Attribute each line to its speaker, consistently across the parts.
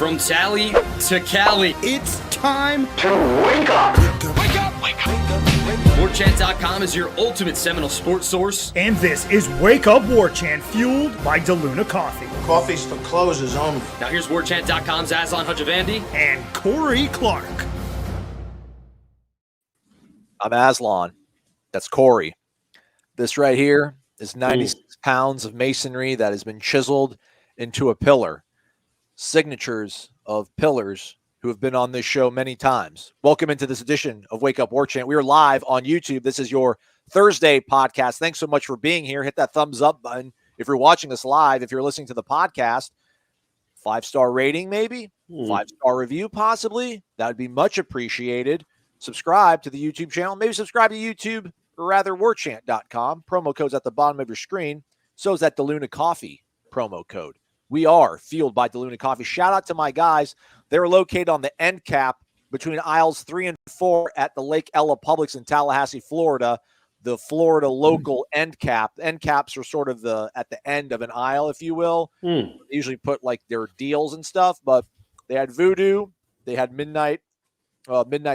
Speaker 1: From Tally to Cali,
Speaker 2: it's time
Speaker 3: to wake up.
Speaker 1: Wake up! Wake up! Warchant.com is your ultimate Seminole sports source.
Speaker 2: And this is Wake Up Warchant, fueled by DeLuna Coffee.
Speaker 3: Coffee's for closers only.
Speaker 1: Now here's Warchant.com's Aslan Hajavandi
Speaker 2: and Corey Clark.
Speaker 4: I'm Aslan. That's Corey. This right here is 96 pounds of masonry that has been chiseled into a pillar. Signatures of pillars who have been on this show many times. Welcome into this edition of Wake Up Warchant. We are live on YouTube. This is your Thursday podcast. Thanks so much for being here. Hit that thumbs up button if you're watching us live. If you're listening to the podcast, 5-star rating maybe, 5-star review possibly. That would be much appreciated. Subscribe to the YouTube channel. Maybe subscribe to YouTube, or rather warchant.com. Promo code's at the bottom of your screen. So is that DeLuna Coffee promo code. We are fueled by DeLuna Coffee. Shout out to my guys. They're located on the end cap between aisles 3 and 4 at the Lake Ella Publix in Tallahassee, Florida. The Florida local end cap. End caps are sort of at the end of an aisle, if you will. They usually put like their deals and stuff, but they had Voodoo. They had midnight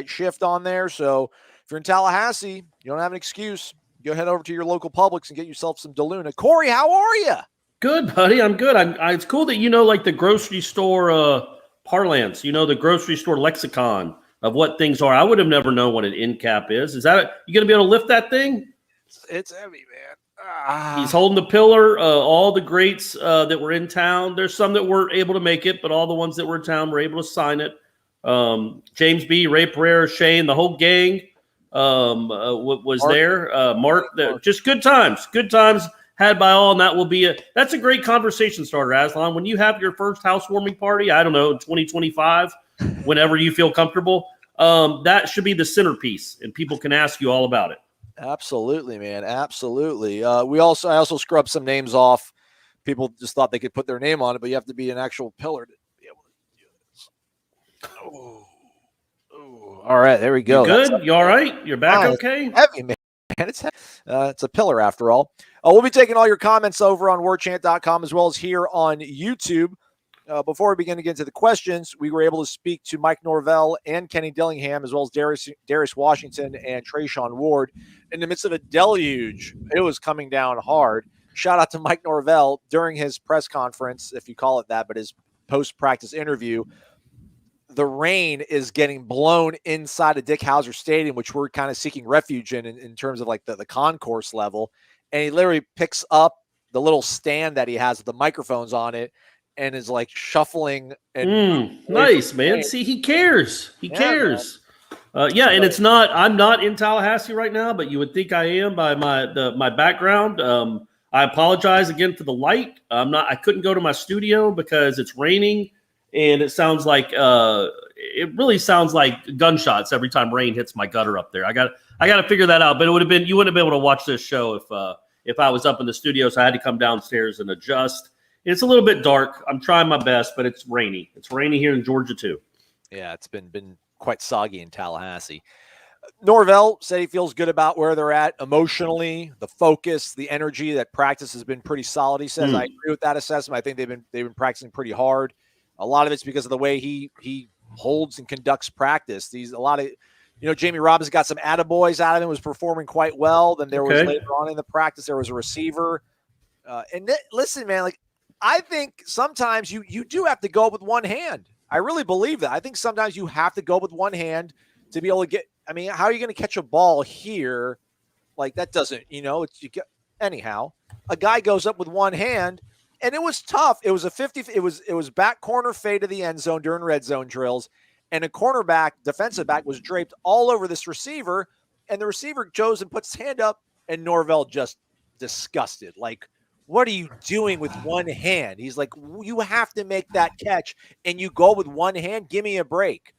Speaker 4: shift on there. So if you're in Tallahassee, you don't have an excuse. Go head over to your local Publix and get yourself some DeLuna. Corey, how are you?
Speaker 5: Good, buddy. I'm good. It's cool that you know, like the grocery store parlance. You know, the grocery store lexicon of what things are. I would have never known what an end cap is. Is that you going to be able to lift that thing?
Speaker 4: It's heavy, man.
Speaker 5: He's holding the pillar. All the greats that were in town. There's some that weren't able to make it, but all the ones that were in town were able to sign it. James B., Ray Pereira, Shane, the whole gang was Mark, there. Mark, just good times. Good times had by all, and that will be that's a great conversation starter, Aslan. When you have your first housewarming party, I don't know, in 2025, whenever you feel comfortable, that should be the centerpiece, and people can ask you all about it.
Speaker 4: Absolutely, man. Absolutely. I also scrubbed some names off. People just thought they could put their name on it, but you have to be an actual pillar to be able to do this. Oh. All right, there we go.
Speaker 5: You good? You all right? You're back okay?
Speaker 4: Heavy, man. It's heavy. It's a pillar after all. We'll be taking all your comments over on warchant.com as well as here on YouTube. Before we begin to get into the questions, we were able to speak to Mike Norvell and Kenny Dillingham, as well as Darius Washington and Trayshawn Ward in the midst of a deluge. It was coming down hard. Shout out to Mike Norvell during his press conference, if you call it that, but his post-practice interview. The rain is getting blown inside of Dick Howser Stadium, which we're kind of seeking refuge in terms of like the concourse level. And he literally picks up the little stand that he has with the microphones on it and is like shuffling. And
Speaker 5: nice, man. See, he cares. He cares. And it's not. I'm not in Tallahassee right now, but you would think I am by my background. I apologize again for the light. I couldn't go to my studio because it's raining. And it sounds like it really sounds like gunshots every time rain hits my gutter up there. I got to figure that out. But it would have been you wouldn't have been able to watch this show if I was up in the studio. So I had to come downstairs and adjust. It's a little bit dark. I'm trying my best, but it's rainy. It's rainy here in Georgia too.
Speaker 4: Yeah, it's been quite soggy in Tallahassee. Norvell said he feels good about where they're at emotionally, the focus, the energy. That practice has been pretty solid. He says I agree with that assessment. I think they've been practicing pretty hard. A lot of it's because of the way he holds and conducts practice. Jamie Robbins got some attaboys out of him, was performing quite well. Then there was later on in the practice, there was a receiver. Listen, man, like I think sometimes you do have to go with one hand. I really believe that. I think sometimes you have to go with one hand to be able to get. I mean, how are you going to catch a ball here? Like that doesn't, anyhow. A guy goes up with one hand. And it was tough. It was a 50. It was back corner fade to the end zone during red zone drills, and a cornerback, defensive back, was draped all over this receiver, and the receiver goes and puts his hand up, and Norvell just disgusted. Like, what are you doing with one hand? He's like, you have to make that catch, and you go with one hand. Give me a break.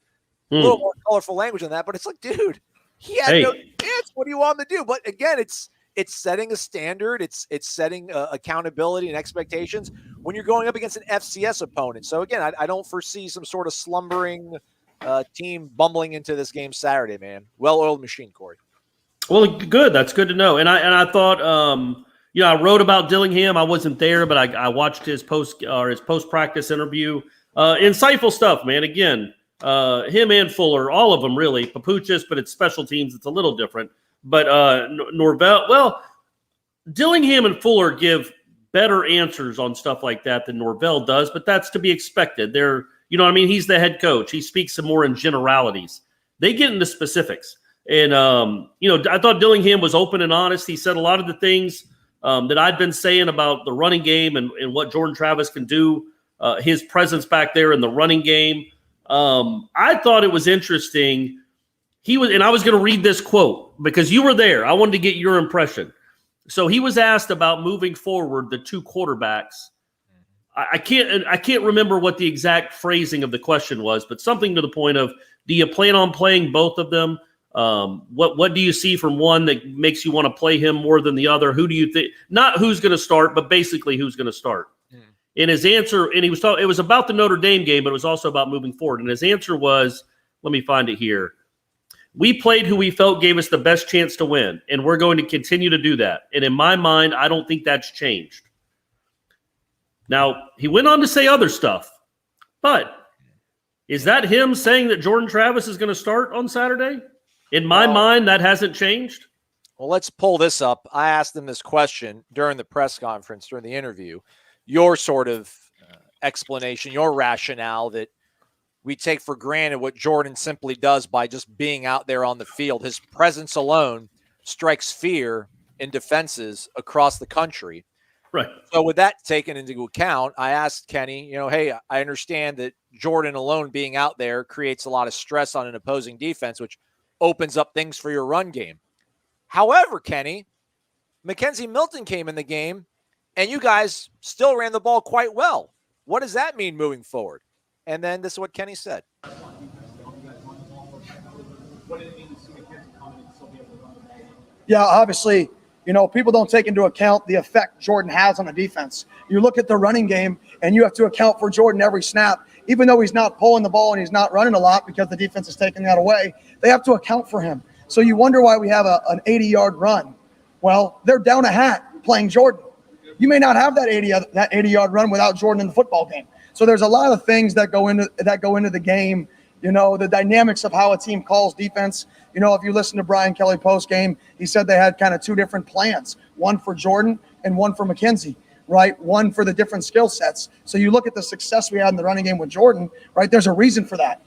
Speaker 4: A little more colorful language than that, but it's like, dude, he had no chance. What do you want him to do? But again, it's setting a standard. It's setting accountability and expectations when you're going up against an FCS opponent. So again, I don't foresee some sort of slumbering team bumbling into this game Saturday, man. Well-oiled machine, Corey.
Speaker 5: Well, good. That's good to know. And I thought, I wrote about Dillingham. I wasn't there, but I watched his post practice interview. Insightful stuff, man. Again, him and Fuller, all of them really. Papuchis, but it's special teams. It's a little different. But Norvell, well, Dillingham and Fuller give better answers on stuff like that than Norvell does, but that's to be expected. They're, you know what I mean? He's the head coach. He speaks some more in generalities. They get into specifics. And, I thought Dillingham was open and honest. He said a lot of the things that I'd been saying about the running game and what Jordan Travis can do, his presence back there in the running game. I thought it was interesting. And I was going to read this quote because you were there. I wanted to get your impression. So he was asked about moving forward the two quarterbacks. I can't remember what the exact phrasing of the question was, but something to the point of, do you plan on playing both of them? What do you see from one that makes you want to play him more than the other? Who do you think? Not who's going to start, but basically who's going to start. And his answer, and it was about the Notre Dame game, but it was also about moving forward. And his answer was, let me find it here. We played who we felt gave us the best chance to win, and we're going to continue to do that. And in my mind, I don't think that's changed. Now, he went on to say other stuff, but is that him saying that Jordan Travis is going to start on Saturday? In my mind, that hasn't changed.
Speaker 4: Well, let's pull this up. I asked him this question during the press conference, during the interview. Your sort of explanation, your rationale that we take for granted what Jordan simply does by just being out there on the field. His presence alone strikes fear in defenses across the country.
Speaker 5: Right.
Speaker 4: So with that taken into account, I asked Kenny, hey, I understand that Jordan alone being out there creates a lot of stress on an opposing defense, which opens up things for your run game. However, Kenny, Mackenzie Milton came in the game, and you guys still ran the ball quite well. What does that mean moving forward? And then this is what Kenny said.
Speaker 6: Yeah, obviously, people don't take into account the effect Jordan has on the defense. You look at the running game, and you have to account for Jordan every snap. Even though he's not pulling the ball and he's not running a lot because the defense is taking that away, they have to account for him. So you wonder why we have an 80-yard run. Well, they're down a hat playing Jordan. You may not have that 80-yard run without Jordan in the football game. So there's a lot of things that go into the game. The dynamics of how a team calls defense. If you listen to Brian Kelly post game, he said they had kind of two different plans, one for Jordan and one for Mckenzie, right? One for the different skill sets. So you look at the success we had in the running game with Jordan, right? There's a reason for that.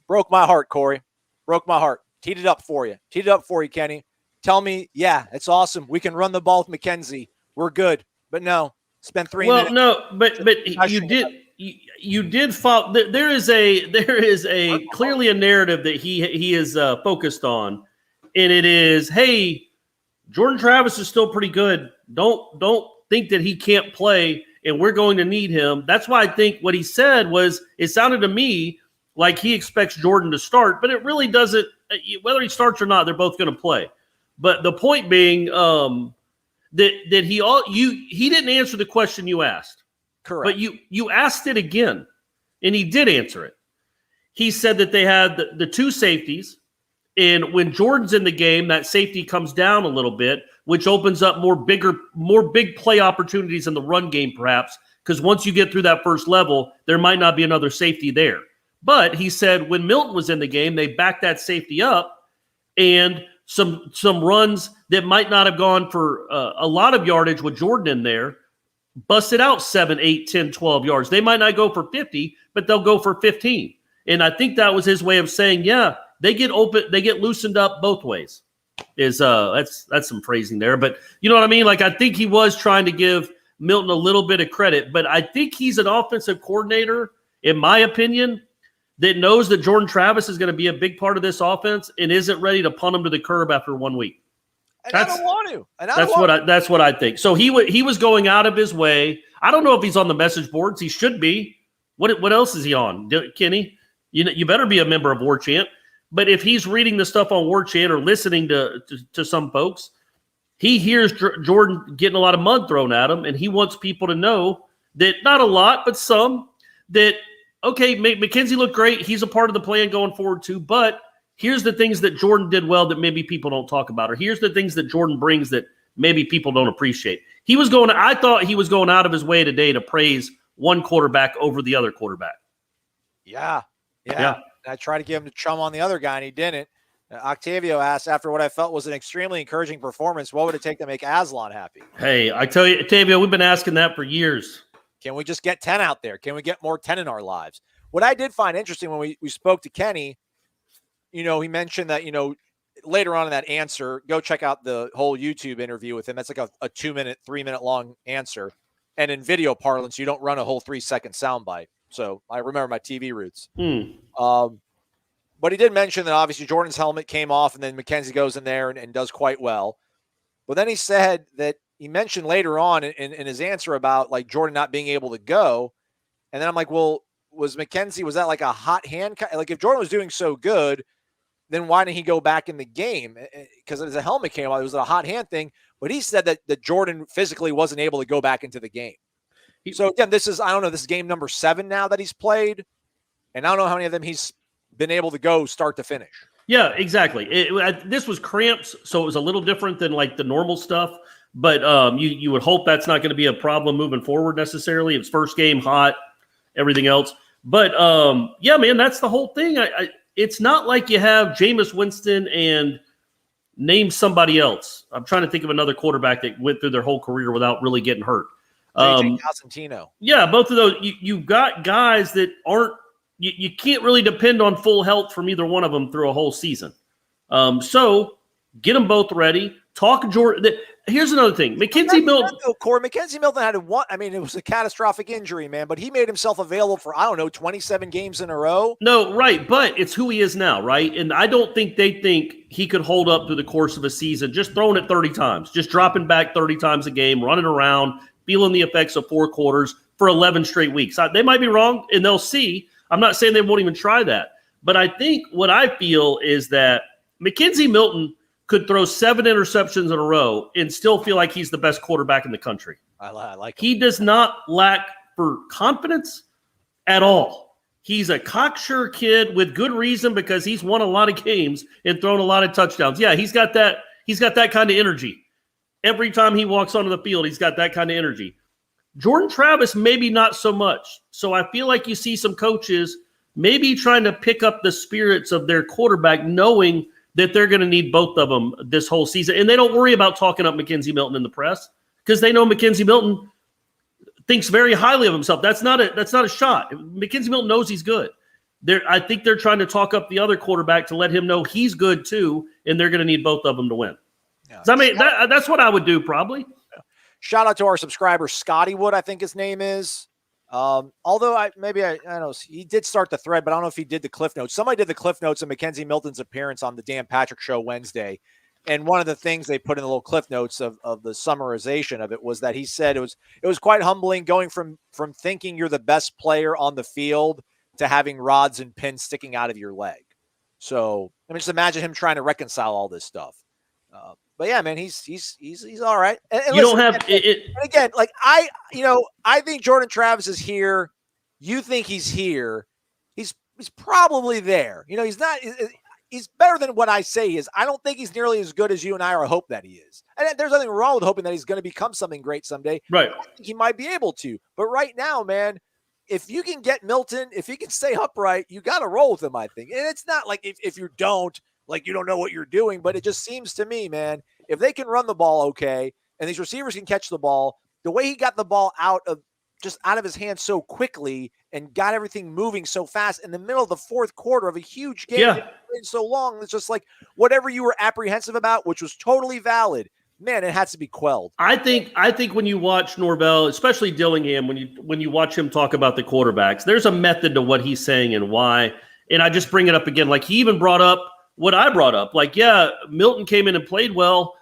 Speaker 4: Broke my heart, Corey. Broke my heart. Teed it up for you. Teed it up for you, Kenny. Tell me, yeah, it's awesome. We can run the ball with Mckenzie. We're good. But no, spend 3 minutes. Well, no,
Speaker 5: but you did follow. There is a clearly a narrative that he is focused on, and it is, hey, Jordan Travis is still pretty good. Don't think that he can't play, and we're going to need him. That's why I think what he said was, it sounded to me like he expects Jordan to start, but it really doesn't. Whether he starts or not, they're both going to play. But the point being, that he didn't answer the question you asked.
Speaker 4: Correct.
Speaker 5: But you asked it again, and he did answer it. He said that they had the two safeties, and when Jordan's in the game, that safety comes down a little bit, which opens up more big play opportunities in the run game, perhaps, because once you get through that first level, there might not be another safety there. But he said when Milton was in the game, they backed that safety up, and some runs that might not have gone for a lot of yardage with Jordan in there, busted out 7, 8, 10, 12 yards. They might not go for 50, but they'll go for 15. And I think that was his way of saying, yeah, they get open, they get loosened up both ways. That's some phrasing there, but you know what I mean? Like, I think he was trying to give Milton a little bit of credit, but I think he's an offensive coordinator, in my opinion, that knows that Jordan Travis is going to be a big part of this offense and isn't ready to punt him to the curb after 1 week.
Speaker 4: And I don't want to.
Speaker 5: That's what I think. So he was going out of his way. I don't know if he's on the message boards. He should be. What else is he on, Kenny? You better be a member of Warchant. But if he's reading the stuff on Warchant or listening to some folks, he hears Jordan getting a lot of mud thrown at him, and he wants people to know that, not a lot, but some, that, okay, Mckenzie looked great. He's a part of the plan going forward too, but here's the things that Jordan did well that maybe people don't talk about, or here's the things that Jordan brings that maybe people don't appreciate. I thought he was going out of his way today to praise one quarterback over the other quarterback.
Speaker 4: Yeah. I tried to give him the chum on the other guy, and he didn't. Octavio asked, after what I felt was an extremely encouraging performance, what would it take to make Aslan happy?
Speaker 5: Hey, I tell you, Octavio, we've been asking that for years.
Speaker 4: Can we just get 10 out there? Can we get more 10 in our lives? What I did find interesting when we spoke to Kenny, he mentioned that, later on in that answer, go check out the whole YouTube interview with him. That's like a 2-minute, 3-minute long answer. And in video parlance, you don't run a whole 3-second soundbite. So I remember my TV roots. But he did mention that obviously Jordan's helmet came off, and then Mckenzie goes in there and does quite well. But then he said that he mentioned later on in his answer about like Jordan not being able to go. And then I'm like, well, was that like a hot hand? Like if Jordan was doing so good, then why didn't he go back in the game? Because as a helmet came off, it was a hot hand thing. But he said that Jordan physically wasn't able to go back into the game. So again, this is game number 7 now that he's played. And I don't know how many of them he's been able to go start to finish.
Speaker 5: Yeah, exactly. This was cramps, so it was a little different than like the normal stuff. But you would hope that's not going to be a problem moving forward necessarily. It's first game, hot, everything else. But yeah, man, that's the whole thing. It's not like you have Jameis Winston and name somebody else. I'm trying to think of another quarterback that went through their whole career without really getting hurt.
Speaker 4: J.J. Cosentino.
Speaker 5: Yeah, both of those. You've got guys that aren't. You can't really depend on full health from either one of them through a whole season. So get them both ready. Talk Jordan. Here's another thing. Mackenzie Milton.
Speaker 4: Mackenzie Milton had one. I mean, it was a catastrophic injury, man, but he made himself available for, 27 games in a row.
Speaker 5: No, right. But it's who he is now, right? And I don't think they think he could hold up through the course of a season, just throwing it 30 times, just dropping back 30 times a game, running around, feeling the effects of 4 quarters for 11 straight weeks. They might be wrong, and they'll see. I'm not saying they won't even try that. But I think what I feel is that Mackenzie Milton could throw 7 interceptions in a row and still feel like he's the best quarterback in the country.
Speaker 4: I like him.
Speaker 5: He does not lack for confidence at all. He's a cocksure kid with good reason because he's won a lot of games and thrown a lot of touchdowns. Yeah, he's got that kind of energy. Every time he walks onto the field, he's got that kind of energy. Jordan Travis, maybe not so much. So I feel like you see some coaches maybe trying to pick up the spirits of their quarterback, knowing that they're going to need both of them this whole season. And they don't worry about talking up Mackenzie Milton in the press because they know Mackenzie Milton thinks very highly of himself. That's not a shot. Mackenzie Milton knows he's good. I think they're trying to talk up the other quarterback to let him know he's good too, and they're going to need bodon't of them to win. Yeah, I mean, that's what I would do probably.
Speaker 4: Shout out to our subscriber, Scotty Wood, I think his name is. Although I don't know, he did start the thread, but I don't know if he did the Cliff Notes. Somebody did the Cliff Notes of Mackenzie Milton's appearance on the Dan Patrick Show Wednesday. And one of the things they put in the little Cliff Notes of the summarization of it was that he said it was quite humbling going from thinking you're the best player on the field to having rods and pins sticking out of your leg. So I mean, just imagine him trying to reconcile all this stuff. But yeah, man, he's all right. And
Speaker 5: you
Speaker 4: listen,
Speaker 5: don't have it.
Speaker 4: Again, like I think Jordan Travis is here. You think he's here. He's probably there. He's not. He's better than what I say he is. I don't think he's nearly as good as you and I are hope that he is. And there's nothing wrong with hoping that he's going to become something great someday.
Speaker 5: Right.
Speaker 4: I think he might be able to. But right now, man, if you can get Milton, if he can stay upright, you got to roll with him, I think. And it's not like if you don't, like you don't know what you're doing, but it just seems to me, man, if they can run the ball okay and these receivers can catch the ball, the way he got the ball out of his hands so quickly and got everything moving so fast in the middle of the fourth quarter of a huge game that been so long, it's just like whatever you were apprehensive about, which was totally valid, man, it has to be quelled.
Speaker 5: I think when you watch Norvell, especially Dillingham, when you watch him talk about the quarterbacks, there's a method to what he's saying and why. And I just bring it up again. Like he even brought up what I brought up. Like, yeah, Milton came in and played well.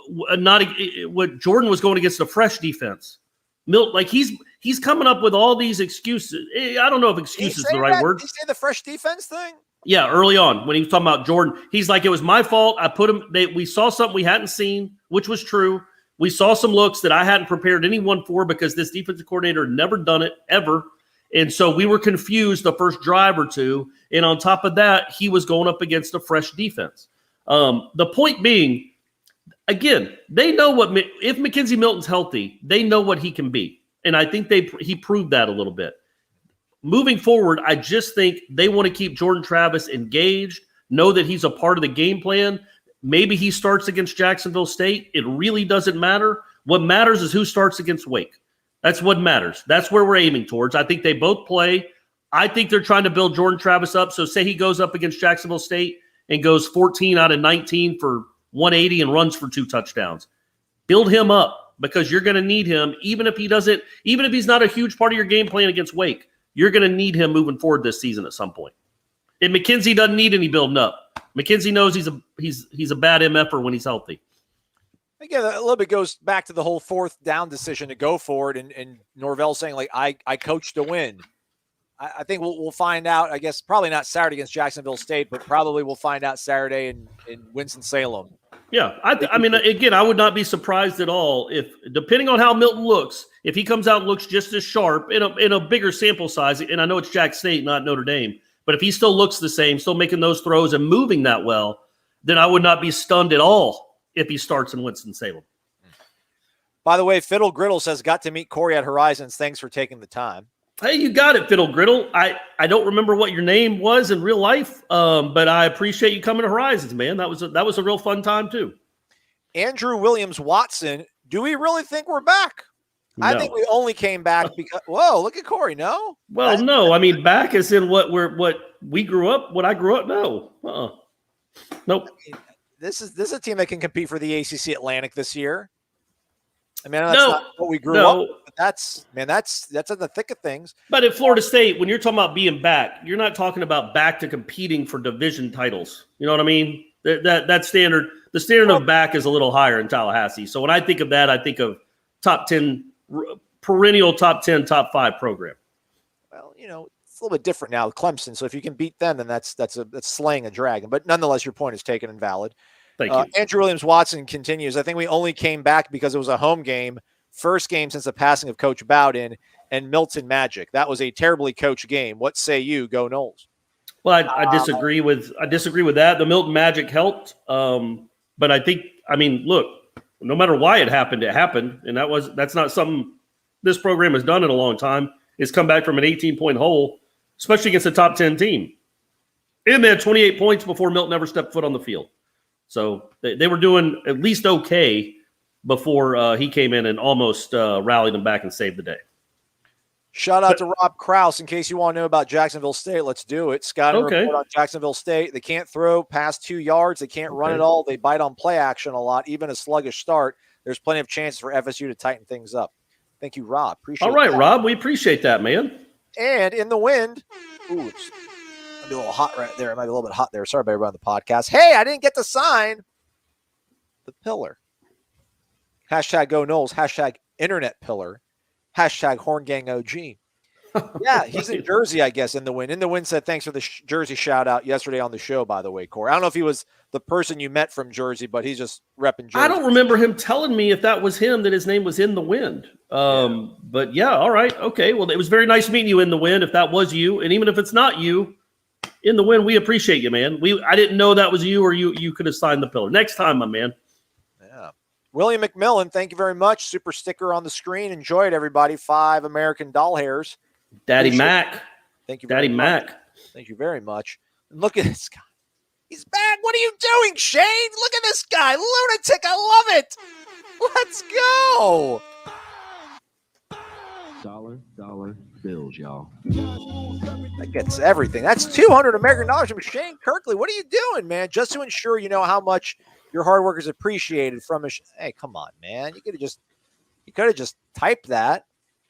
Speaker 5: What Jordan was going against a fresh defense. Milton, like he's coming up with all these excuses. I don't know if excuse is the right word.
Speaker 4: Did he say the fresh defense thing?
Speaker 5: Yeah, early on when he was talking about Jordan, he's like, it was my fault. I put him. We saw something we hadn't seen, which was true. We saw some looks that I hadn't prepared anyone for because this defensive coordinator had never done it ever. And so we were confused the first drive or two. And on top of that, he was going up against a fresh defense. The point being, again, they know if Mackenzie Milton's healthy, they know what he can be. And I think he proved that a little bit. moving forward, I just think they want to keep Jordan Travis engaged, know that he's a part of the game plan. Maybe he starts against Jacksonville State. It really doesn't matter. What matters is who starts against Wake. That's what matters. That's where we're aiming towards. I think they both play. I think they're trying to build Jordan Travis up. So say he goes up against Jacksonville State and goes 14 out of 19 for 180 and runs for 2 touchdowns. Build him up because you're going to need him, even if he's not a huge part of your game plan against Wake. You're going to need him moving forward this season at some point. And Mckenzie doesn't need any building up. Mckenzie knows he's a bad MFer when he's healthy.
Speaker 4: Again, a little bit goes back to the whole 4th down decision to go for it, and Norvell saying, like, I coach to win. I think we'll find out, I guess, probably not Saturday against Jacksonville State, but probably we'll find out Saturday in Winston-Salem.
Speaker 5: Yeah, I mean, again, I would not be surprised at all if, depending on how Milton looks, if he comes out and looks just as sharp in a bigger sample size, and I know it's Jack State, not Notre Dame, but if he still looks the same, still making those throws and moving that well, then I would not be stunned at all if he starts in Winston-Salem.
Speaker 4: By the way, Fiddle Griddle says, got to meet Corey at Horizons. Thanks for taking the time.
Speaker 5: Hey, you got it, Fiddle Griddle. I don't remember what your name was in real life, but I appreciate you coming to Horizons, man. That was a real fun time too.
Speaker 4: Andrew Williams Watson, do we really think we're back? No. I think we only came back because. Whoa, look at Corey. No.
Speaker 5: Well, no. I mean, back is in what we grew up. What I grew up. No. Nope.
Speaker 4: I mean, this is a team that can compete for the ACC Atlantic this year. I mean, that's not what we grew up with, but that's in the thick of things.
Speaker 5: But at Florida State, when you're talking about being back, you're not talking about back to competing for division titles. You know what I mean? That standard, the standard of back is a little higher in Tallahassee. So when I think of that, I think of top 10, perennial top 10, top 5 program.
Speaker 4: Well, it's a little bit different now with Clemson. So if you can beat them, then that's slaying a dragon. But nonetheless, your point is taken and valid.
Speaker 5: Thank you.
Speaker 4: Andrew Williams Watson continues. I think we only came back because it was a home game, first game since the passing of Coach Bowden and Milton Magic. That was a terribly coached game. What say you? Go Noles.
Speaker 5: Well, I disagree with that. The Milton Magic helped, but I mean, look, no matter why it happened, and that's not something this program has done in a long time. Is come back from an 18-point hole, especially against a top 10 team, and they had 28 points before Milton ever stepped foot on the field. So they were doing at least okay before he came in and almost rallied them back and saved the day.
Speaker 4: Shout out to Rob Krause. In case you want to know about Jacksonville State, let's do it. Scott, report on Jacksonville State. They can't throw past 2 yards. They can't run at all. They bite on play action a lot, even a sluggish start. There's plenty of chances for FSU to tighten things up. Thank you, Rob. Appreciate it.
Speaker 5: All right, Rob. We appreciate that, man.
Speaker 4: And in the wind, it's a little hot right there. It might be a little bit hot there. Sorry about everybody on the podcast. Hey, I didn't get to sign the pillar. Hashtag Go Noles. Hashtag Internet Pillar. Hashtag Horn Gang OG. Yeah, he's in Jersey, I guess, in the wind. In the wind said thanks for the Jersey shout out yesterday on the show, by the way, Corey. I don't know if he was the person you met from Jersey, but he's just repping Jersey.
Speaker 5: I don't remember him telling me if that was him, that his name was In the Wind. But yeah, all right. Okay. Well, it was very nice meeting you, In the Wind, if that was you. And even if it's not you, In the Wind, we appreciate you, man. I didn't know that was you, or you could have signed the pillar. Next time, my man.
Speaker 4: Yeah. William McMillan, thank you very much. Super sticker on the screen. Enjoy it, everybody. 5 American doll hairs.
Speaker 5: Daddy Mac.
Speaker 4: Thank you,
Speaker 5: Daddy Mac.
Speaker 4: Thank you very much. And look at this guy. He's back. What are you doing, Shane? Look at this guy. Lunatic. I love it. Let's go.
Speaker 7: Dollar bills, y'all.
Speaker 4: That gets everything. That's $200 American dollars from Shane Kirkley. What are you doing, man? Just to ensure you know how much your hard work is appreciated from a. Hey, come on, man. You could have just typed that.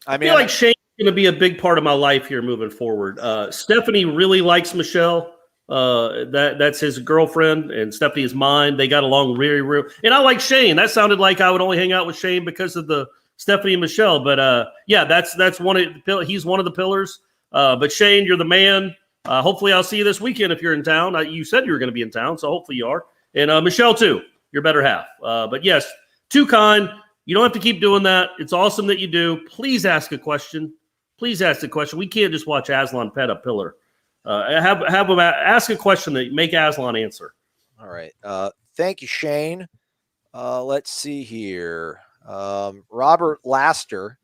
Speaker 5: I feel like Shane's going to be a big part of my life here moving forward. Stephanie really likes Michelle. That's his girlfriend, and Stephanie is mine. They got along really, really. And I like Shane. That sounded like I would only hang out with Shane because of the Stephanie and Michelle. But yeah, that's one of the, he's one of the pillars. But Shane, you're the man. Hopefully, I'll see you this weekend if you're in town. You said you were going to be in town, so hopefully you are. And Michelle too, your better half. But yes, too kind. You don't have to keep doing that. It's awesome that you do. Please ask a question. Please ask a question. We can't just watch Aslan pet a pillar. Have them ask a question that make Aslan answer.
Speaker 4: All right. Thank you, Shane. Let's see here. Robert Laster.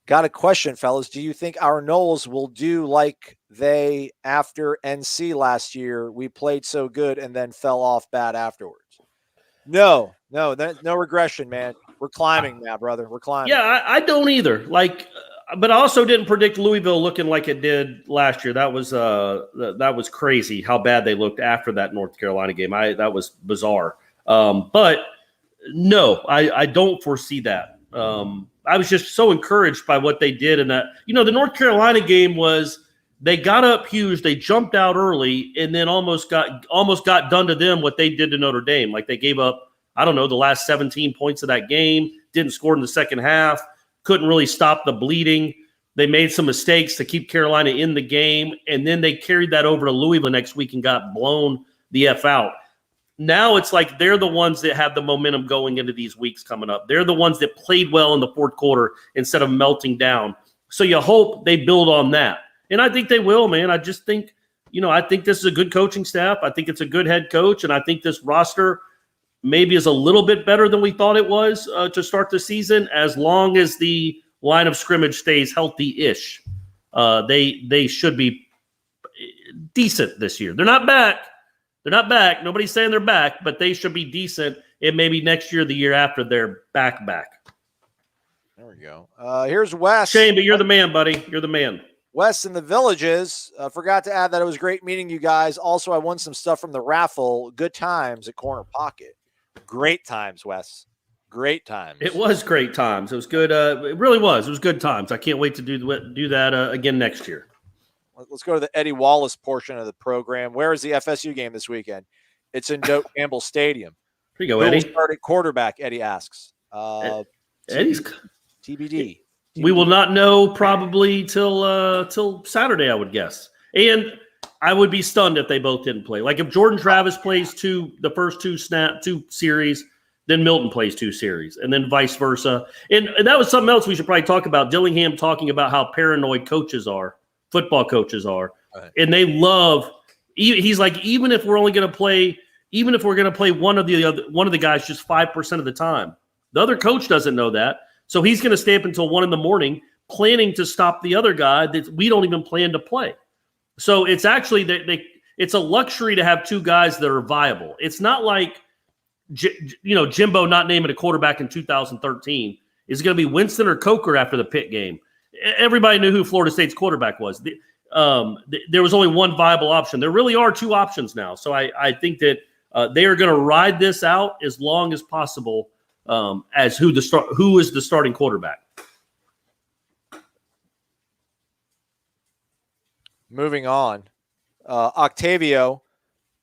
Speaker 4: Got a question, fellas. Do you think our Noles will do like they after NC last year? We played so good and then fell off bad afterwards. No regression, man. We're climbing now, brother. We're climbing.
Speaker 5: Yeah, I don't either. But I also didn't predict Louisville looking like it did last year. That was crazy how bad they looked after that North Carolina game. That was bizarre. But no, I don't foresee that. I was just so encouraged by what they did in that. The North Carolina game was they got up huge, they jumped out early, and then almost got done to them what they did to Notre Dame. Like they gave up, I don't know, the last 17 points of that game, didn't score in the second half, couldn't really stop the bleeding. They made some mistakes to keep Carolina in the game, and then they carried that over to Louisville next week and got blown the F out. Now it's like they're the ones that have the momentum going into these weeks coming up. They're the ones that played well in the fourth quarter instead of melting down. So you hope they build on that. And I think they will, man. I just think, I think this is a good coaching staff. I think it's a good head coach. And I think this roster maybe is a little bit better than we thought it was to start the season, as long as the line of scrimmage stays healthy-ish. They should be decent this year. They're not back. Nobody's saying they're back, but they should be decent. And maybe next year, the year after, they're back.
Speaker 4: There we go. Here's Wes.
Speaker 5: Shane, but you're the man, buddy. You're the man.
Speaker 4: Wes in the Villages. Forgot to add that it was great meeting you guys. Also, I won some stuff from the raffle. Good times at Corner Pocket. Great times, Wes. Great times.
Speaker 5: It was great times. It was good. It really was. It was good times. I can't wait to do that again next year.
Speaker 4: Let's go to the Eddie Wallace portion of the program. Where is the FSU game this weekend? It's in Doak Campbell Stadium.
Speaker 5: Here you go, Eddie.
Speaker 4: Who will start at quarterback, Eddie asks.
Speaker 5: Eddie's
Speaker 4: TBD.
Speaker 5: We will not know probably till Saturday, I would guess. And I would be stunned if they both didn't play. Like if Jordan Travis plays the first two series, then Milton plays 2 series, and then vice versa. And that was something else we should probably talk about. Dillingham talking about how paranoid football coaches are. Right. And they love – he's like, even if we're going to play one of the guys just 5% of the time, the other coach doesn't know that. So he's going to stay up until 1 a.m. planning to stop the other guy that we don't even plan to play. So it's actually it's a luxury to have 2 guys that are viable. It's not like Jimbo not naming a quarterback in 2013 is going to be Winston or Coker after the Pitt game. Everybody knew who Florida State's quarterback was. There was only one viable option. There really are 2 options now. So I think that they are going to ride this out as long as possible as who is the starting quarterback.
Speaker 4: Moving on. Octavio,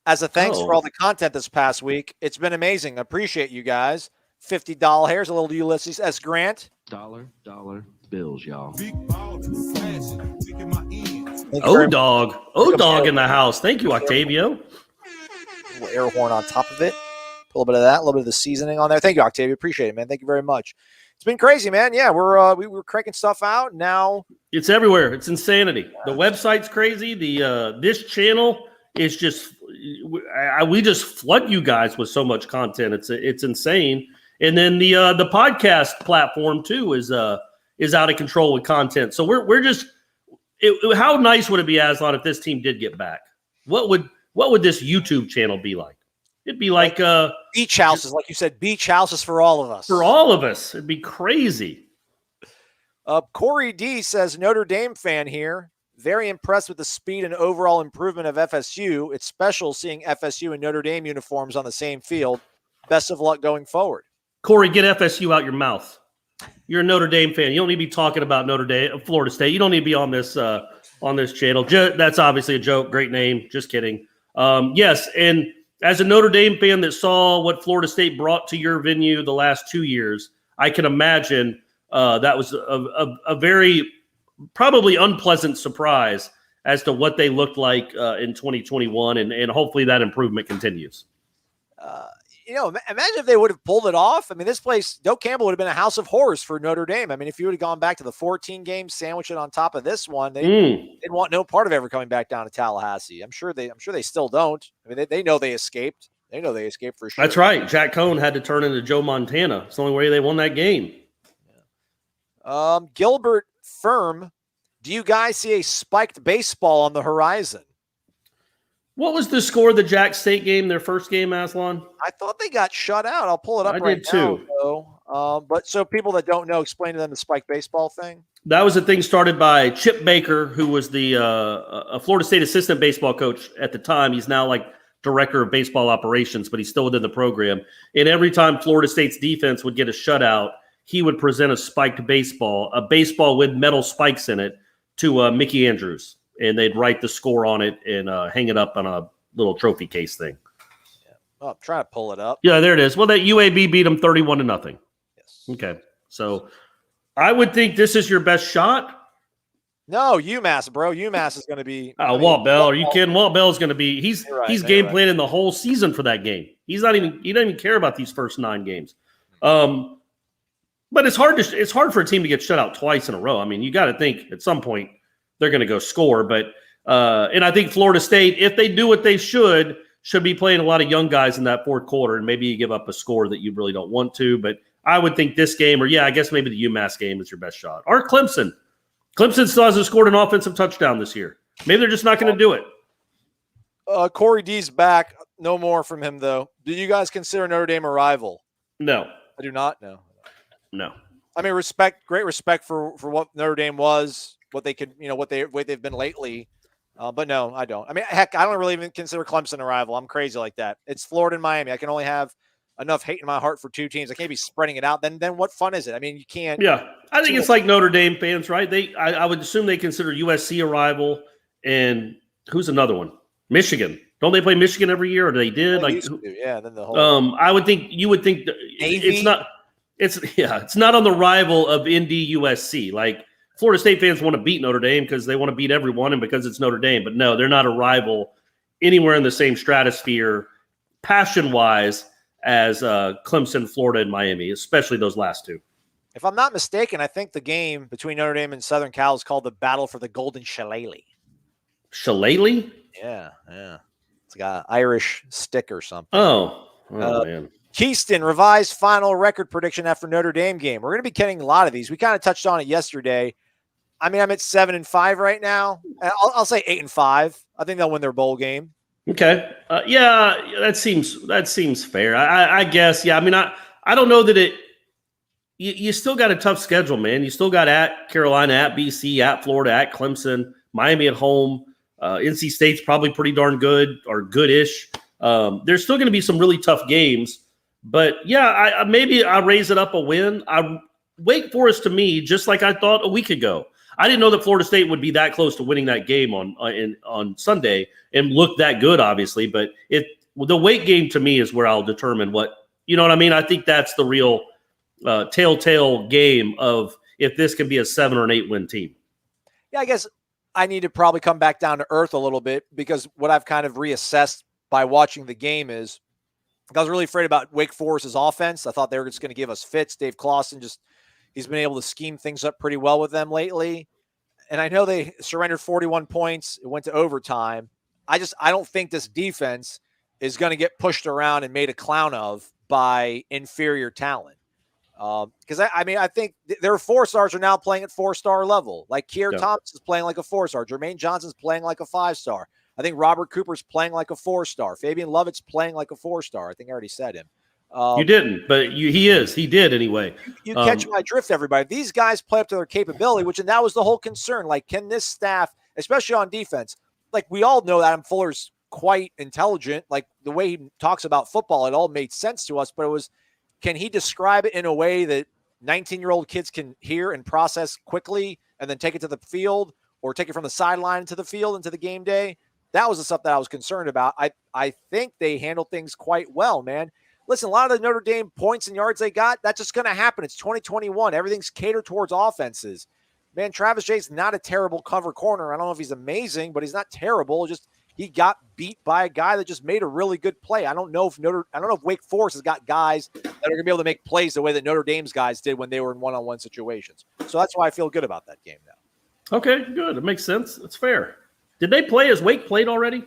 Speaker 4: as a thanks for all the content this past week, it's been amazing. Appreciate you guys. $50. Here's a little Ulysses S. Grant.
Speaker 7: Dollar bills, y'all.
Speaker 5: Dog in the house. Thank you, Octavio.
Speaker 4: A little air horn on top of it. A little bit of that, a little bit of the seasoning on there. Thank you, Octavio. Appreciate it, man. Thank you very much. It's been crazy, man. Yeah, we were cranking stuff out. Now
Speaker 5: it's everywhere. It's insanity. The website's crazy. This channel is just we just flood you guys with so much content. It's insane. And then the podcast platform too is out of control with content. So we're just how nice would it be, Aslan, if this team did get back? What would this YouTube channel be like? It'd be like
Speaker 4: beach houses, like you said, beach houses for all of us.
Speaker 5: For all of us. It'd be crazy.
Speaker 4: Corey D says, Notre Dame fan here. Very impressed with the speed and overall improvement of FSU. It's special seeing FSU and Notre Dame uniforms on the same field. Best of luck going forward.
Speaker 5: Corey, get FSU out your mouth. You're a Notre Dame fan. You don't need to be talking about Florida State. You don't need to be on this channel. That's obviously a joke. Great name. Just kidding. Yes, and as a Notre Dame fan that saw what Florida State brought to your venue the last 2 years, I can imagine that was a very probably unpleasant surprise as to what they looked like in 2021, and hopefully that improvement continues.
Speaker 4: Imagine if they would have pulled it off. I mean, this place, Doak Campbell would have been a house of horrors for Notre Dame. I mean, if you would have gone back to the 14 games, sandwich it on top of this one, they'd want no part of ever coming back down to Tallahassee. I'm sure they still don't. I mean, they know they escaped. They know they escaped for sure.
Speaker 5: That's right. Jack Cohn had to turn into Joe Montana. It's the only way they won that game.
Speaker 4: Gilbert Firm, do you guys see a spiked baseball on the horizon?
Speaker 5: What was the score of the Jack State game, their first game, Aslan?
Speaker 4: I thought they got shut out. I'll pull it up
Speaker 5: I
Speaker 4: right
Speaker 5: did too.
Speaker 4: now. But so people that don't know, explain to them the spiked baseball thing.
Speaker 5: That was a thing started by Chip Baker, who was the a Florida State assistant baseball coach at the time. He's now like director of baseball operations, but he's still within the program. And every time Florida State's defense would get a shutout, he would present a spiked baseball, a baseball with metal spikes in it, to Mickey Andrews. And they'd write the score on it and hang it up on a little trophy case thing.
Speaker 4: Yeah. Oh, I'm trying to pull it up.
Speaker 5: Yeah, there it is. Well, that UAB beat them 31-0.
Speaker 4: Yes.
Speaker 5: Okay. So I would think this is your best shot.
Speaker 4: No, UMass, bro. UMass is going to be.
Speaker 5: Walt Bell. Are you kidding? Walt Bell's going to be. He's game planning the whole season for that game. He doesn't even care about these first 9 games. But it's hard for a team to get shut out twice in a row. I mean, you got to think at some point they're going to go score. But and I think Florida State, if they do what they should be playing a lot of young guys in that fourth quarter, and maybe you give up a score that you really don't want to. But I would think this game, or I guess maybe the UMass game is your best shot. Or Clemson. Clemson still hasn't scored an offensive touchdown this year. Maybe they're just not going to do it.
Speaker 4: Corey D's back. No more from him, though. Do you guys consider Notre Dame a rival?
Speaker 5: No.
Speaker 4: I do not.
Speaker 5: No.
Speaker 4: I mean, great respect for what Notre Dame was, what they could, what they've been lately. But no, I don't. I mean, heck, I don't really even consider Clemson a rival. I'm crazy like that. It's Florida and Miami. I can only have enough hate in my heart for 2 teams. I can't be spreading it out. Then what fun is it? I mean, you can't.
Speaker 5: Yeah, I think it's like Notre Dame fans, right? I would assume they consider USC a rival. And who's another one? Michigan. Don't they play Michigan every year, or they did?
Speaker 4: Yeah. Then the whole.
Speaker 5: I would think you would think it's not. It's not on the rival of Indy USC. Like Florida State fans want to beat Notre Dame because they want to beat everyone and because it's Notre Dame. But no, they're not a rival anywhere in the same stratosphere, passion-wise, as Clemson, Florida, and Miami, especially those last 2.
Speaker 4: If I'm not mistaken, I think the game between Notre Dame and Southern Cal is called the Battle for the Golden Shillelagh.
Speaker 5: Shillelagh?
Speaker 4: Yeah. It's got an Irish stick or something.
Speaker 5: Oh man.
Speaker 4: Keystone, revised final record prediction after Notre Dame game. We're going to be getting a lot of these. We kind of touched on it yesterday. I mean, I'm at 7-5 right now. I'll say 8-5. I think they'll win their bowl game.
Speaker 5: Okay. That seems fair. I guess. Yeah. I mean, I don't know that you still got a tough schedule, man. You still got at Carolina, at BC, at Florida, at Clemson, Miami at home. NC State's probably pretty darn good or goodish. There's still going to be some really tough games, but maybe I raise it up a win. Wake Forest to me, just like I thought a week ago. I didn't know that Florida State would be that close to winning that game on Sunday and look that good, obviously. But the Wake game to me is where I'll determine what I mean. I think that's the real telltale game of if this can be a 7 or an 8 win team.
Speaker 4: Yeah, I guess I need to probably come back down to earth a little bit because what I've kind of reassessed by watching the game is I was really afraid about Wake Forest's offense. I thought they were just going to give us fits. Dave Clawson he's been able to scheme things up pretty well with them lately. And I know they surrendered 41 points. It went to overtime. I don't think this defense is going to get pushed around and made a clown of by inferior talent. Because I think their 4-stars are now playing at 4-star level. Like Kier Thomas is playing like a 4-star. Jermaine Johnson's playing like a 5-star. I think Robert Cooper's playing like a 4-star. Fabian Lovett's playing like a 4-star. I think I already said him.
Speaker 5: You didn't, but he is. He did anyway.
Speaker 4: You catch my drift, everybody. These guys play up to their capability, and that was the whole concern. Like, can this staff, especially on defense, like we all know Adam Fuller's quite intelligent. Like the way he talks about football, it all made sense to us, but it was, can he describe it in a way that 19-year-old kids can hear and process quickly and then take it to the field or take it from the sideline to the field into the game day? That was the stuff that I was concerned about. I think they handled things quite well, man. Listen, a lot of the Notre Dame points and yards they got, that's just going to happen. It's 2021. Everything's catered towards offenses. Man, Travis Jay's not a terrible cover corner. I don't know if he's amazing, but he's not terrible. Just he got beat by a guy that just made a really good play. I don't know if Wake Forest has got guys that are going to be able to make plays the way that Notre Dame's guys did when they were in one-on-one situations. So that's why I feel good about that game now.
Speaker 5: Okay, good. It makes sense. It's fair. Did they play? Has Wake played already?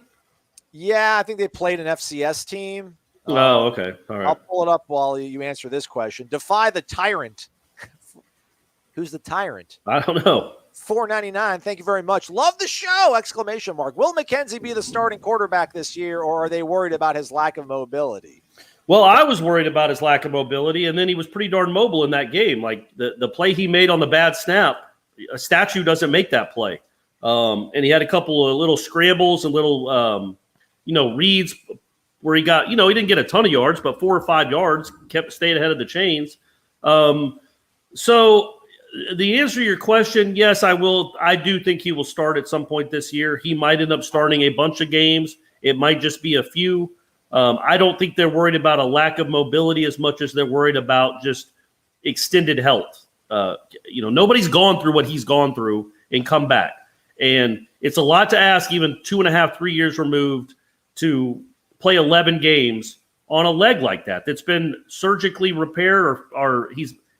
Speaker 4: Yeah, I think they played an FCS team.
Speaker 5: Oh, okay. All right.
Speaker 4: I'll pull it up while you answer this question. Defy the Tyrant. Who's the tyrant?
Speaker 5: I don't know.
Speaker 4: $4.99. Thank you very much. Love the show! Exclamation mark. Will Mckenzie be the starting quarterback this year, or are they worried about his lack of mobility?
Speaker 5: Well, I was worried about his lack of mobility, and then he was pretty darn mobile in that game. Like the play he made on the bad snap, a statue doesn't make that play. And he had a couple of little scrambles and little, reads where he got, he didn't get a ton of yards, but 4 or 5 yards, stayed ahead of the chains. So the answer to your question, yes, I will. I do think he will start at some point this year. He might end up starting a bunch of games. It might just be a few. I don't think they're worried about a lack of mobility as much as they're worried about just extended health. Nobody's gone through what he's gone through and come back. And it's a lot to ask, even 2.5, 3 years removed, to play 11 games on a leg like that. That's been surgically repaired, or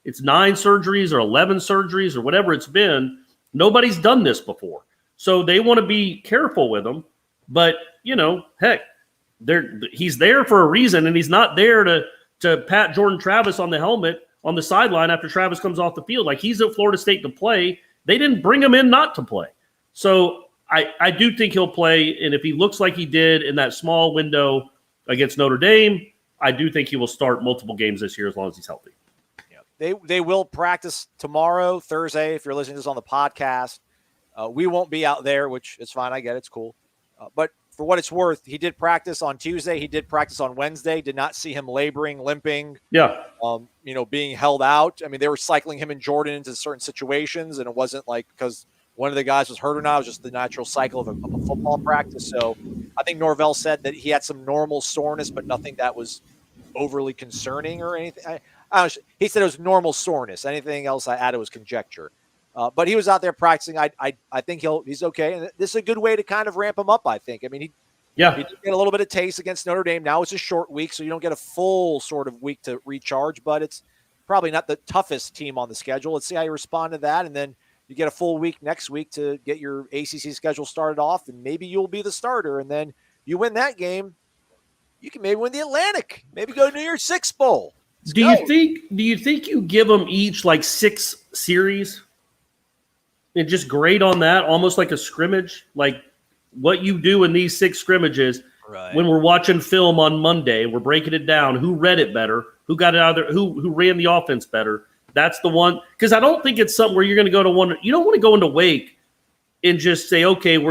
Speaker 5: it's 9 surgeries or 11 surgeries or whatever it's been. Nobody's done this before. So they want to be careful with him. But, heck, he's there for a reason, and he's not there to pat Jordan Travis on the helmet on the sideline after Travis comes off the field. Like, he's at Florida State to play. They didn't bring him in not to play. So I do think he'll play, and if he looks like he did in that small window against Notre Dame, I do think he will start multiple games this year as long as he's healthy.
Speaker 4: Yeah, they will practice tomorrow, Thursday, if you're listening to this on the podcast. We won't be out there, which is fine. I get it. It's cool. But for what it's worth, he did practice on Tuesday. He did practice on Wednesday. Did not see him laboring, limping, being held out. I mean, they were cycling him and Jordan into certain situations, and it wasn't like because one of the guys was hurt or not. It was just the natural cycle of a football practice. So I think Norvell said that he had some normal soreness, but nothing that was overly concerning or anything. He said it was normal soreness. Anything else I added was conjecture. But he was out there practicing. I think he's okay. And this is a good way to kind of ramp him up, I think. I mean, he did get a little bit of taste against Notre Dame. Now it's a short week, so you don't get a full sort of week to recharge, but it's probably not the toughest team on the schedule. Let's see how you respond to that. And then you get a full week next week to get your ACC schedule started off, and maybe you'll be the starter. And then you win that game, you can maybe win the Atlantic, maybe go to New Year's Six Bowl.
Speaker 5: Do you think you give them each like 6 series and just grade on that, almost like a scrimmage, like what you do in these 6 scrimmages? Right. When we're watching film on Monday, we're breaking it down. Who read it better? Who got it out there? Who ran the offense better? That's the one. Because I don't think it's something where you're going to go to one. You don't want to go into Wake and just say, okay,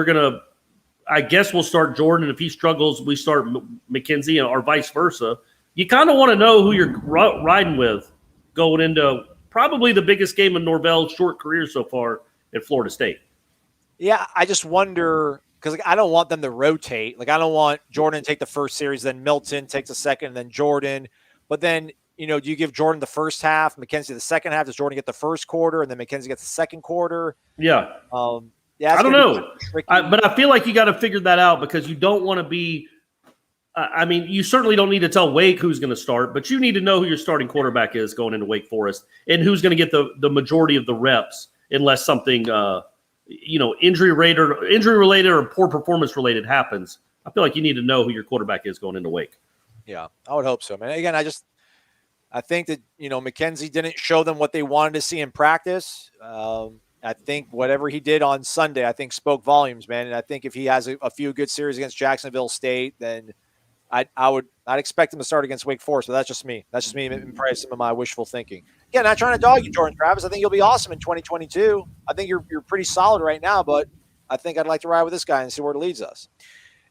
Speaker 5: I guess we'll start Jordan. If he struggles, we start Mckenzie, or vice versa. You kind of want to know who you're riding with going into probably the biggest game in Norvell's short career so far at Florida State.
Speaker 4: Yeah, I just wonder, because I don't want them to rotate. Like, I don't want Jordan to take the first series, then Milton takes the second, and then Jordan. But then, do you give Jordan the first half, Mckenzie the second half? Does Jordan get the first quarter, and then Mckenzie gets the second quarter?
Speaker 5: Yeah.
Speaker 4: I
Speaker 5: don't know. But I feel like you got to figure that out, because you don't want to be you certainly don't need to tell Wake who's going to start, but you need to know who your starting quarterback is going into Wake Forest and who's going to get the majority of the reps, unless something, injury related or poor performance related happens. I feel like you need to know who your quarterback is going into Wake.
Speaker 4: Yeah, I would hope so, man. Again, I think that, Mckenzie didn't show them what they wanted to see in practice. I think whatever he did on Sunday, spoke volumes, man. And I think if he has a few good series against Jacksonville State, then I'd expect him to start against Wake Forest, but that's just me. That's just me and probably some of my wishful thinking. Again, not trying to dog you, Jordan Travis. I think you'll be awesome in 2022. I think you're pretty solid right now, but I think I'd like to ride with this guy and see where it leads us.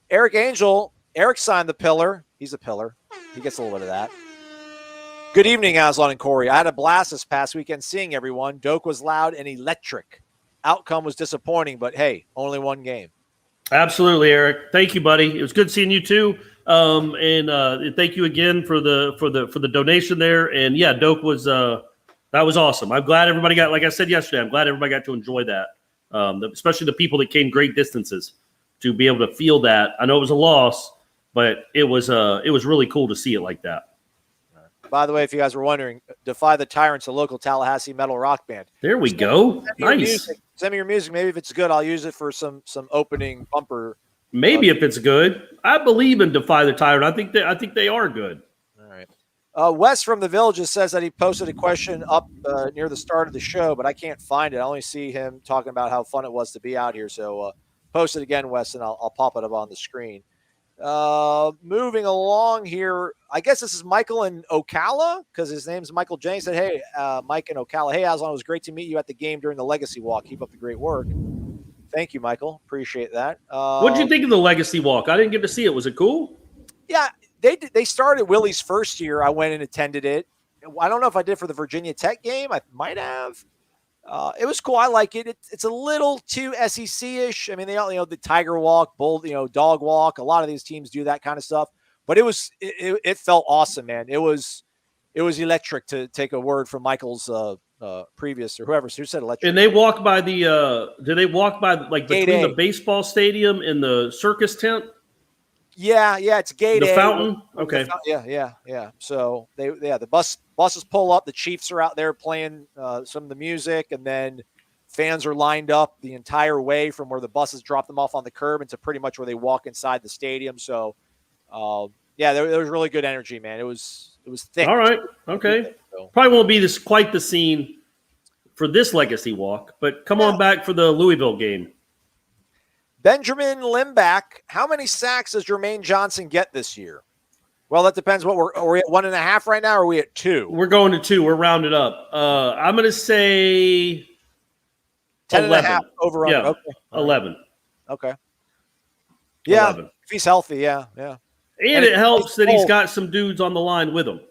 Speaker 4: Eric signed the pillar. He's a pillar. He gets a little bit of that. Good evening, Aslan and Corey. I had a blast this past weekend seeing everyone. Doak was loud and electric. Outcome was disappointing, but hey, only one game.
Speaker 5: Absolutely, Eric. Thank you, buddy. It was good seeing you too. And thank you again for the donation there. And yeah, Doak was that was awesome. I'm glad everybody got, like I said yesterday, I'm glad everybody got to enjoy that. Especially the people that came great distances to be able to feel that. I know it was a loss, but it was really cool to see it like that.
Speaker 4: By the way, if you guys were wondering, Defy the Tyrants, a local Tallahassee metal rock band.
Speaker 5: There we go. Nice.
Speaker 4: Send me your music. Maybe if it's good, I'll use it for some opening bumper.
Speaker 5: Maybe if it's good. I believe in Defy the Tyrant. I think they are good.
Speaker 4: All right. Wes from the Villages says that he posted a question up near the start of the show, but I can't find it. I only see him talking about how fun it was to be out here. So post it again, Wes, and I'll pop it up on the screen. Moving along here, I guess this is Michael in Ocala because his name's Michael Jennings. Said, hey, Mike in Ocala. Hey, Aslan, it was great to meet you at the game during the Legacy Walk. Keep up the great work. Thank you, Michael. Appreciate that.
Speaker 5: What did you think of the Legacy Walk? I didn't get to see it. Was it cool?
Speaker 4: Yeah, they started Willie's first year. I went and attended it. I don't know if I did for the Virginia Tech game. I might have. It was cool. I like it. It's a little too SEC-ish. I mean, they all, the Tiger Walk, Bull, Dog Walk. A lot of these teams do that kind of stuff. But it felt awesome, man. It was electric, to take a word from Michael's previous, or who said electric.
Speaker 5: And they walk by the do they walk by like
Speaker 4: Gate
Speaker 5: between
Speaker 4: A.
Speaker 5: the baseball stadium and the circus tent?
Speaker 4: Yeah, it's Gate
Speaker 5: The
Speaker 4: A.
Speaker 5: fountain? Okay.
Speaker 4: Yeah. So the buses pull up. The Chiefs are out there playing some of the music, and then fans are lined up the entire way from where the buses drop them off on the curb into pretty much where they walk inside the stadium. So, there was really good energy, man. It was thick.
Speaker 5: All right. Okay. Probably won't be quite the scene for this Legacy Walk, but come on back for the Louisville game.
Speaker 4: Benjamin Limback, how many sacks does Jermaine Johnson get this year? Well, that depends. Are we at 1.5 right now, or are we at 2?
Speaker 5: We're going to 2. We're rounded up. I'm going to say
Speaker 4: 10.5 over.
Speaker 5: Yeah,
Speaker 4: okay.
Speaker 5: 11.
Speaker 4: Okay. Yeah,
Speaker 5: 11.
Speaker 4: if he's healthy, yeah.
Speaker 5: And it helps that he's got some dudes on the line with him.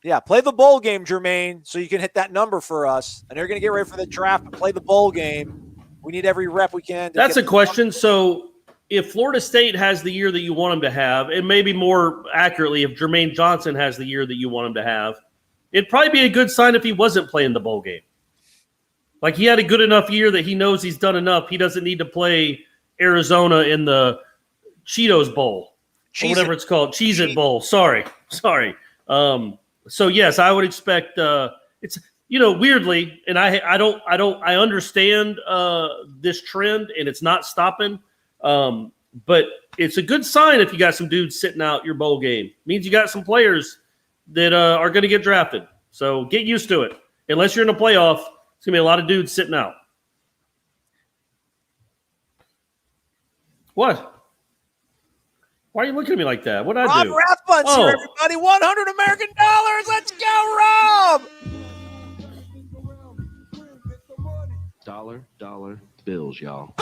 Speaker 4: Yeah, play the bowl game, Jermaine, so you can hit that number for us. And you're going to get ready for the draft, but play the bowl game. We need every rep we can.
Speaker 5: That's a question. So if Florida State has the year that you want him to have, and maybe more accurately, if Jermaine Johnson has the year that you want him to have, it'd probably be a good sign if he wasn't playing the bowl game. Like, he had a good enough year that he knows he's done enough. He doesn't need to play Arizona in the Cheetos Bowl or whatever it's called. Cheez-It Bowl. Sorry. So yes, I would expect it's weirdly, and I understand this trend, and it's not stopping. But it's a good sign if you got some dudes sitting out your bowl game. It means you got some players that are going to get drafted. So get used to it. Unless you're in a playoff, it's going to be a lot of dudes sitting out. What? Why are you looking at me like that? What'd I do?
Speaker 4: Rob Rathbun's here, everybody. $100 American. Let's go, Rob!
Speaker 7: Dollar bills, y'all.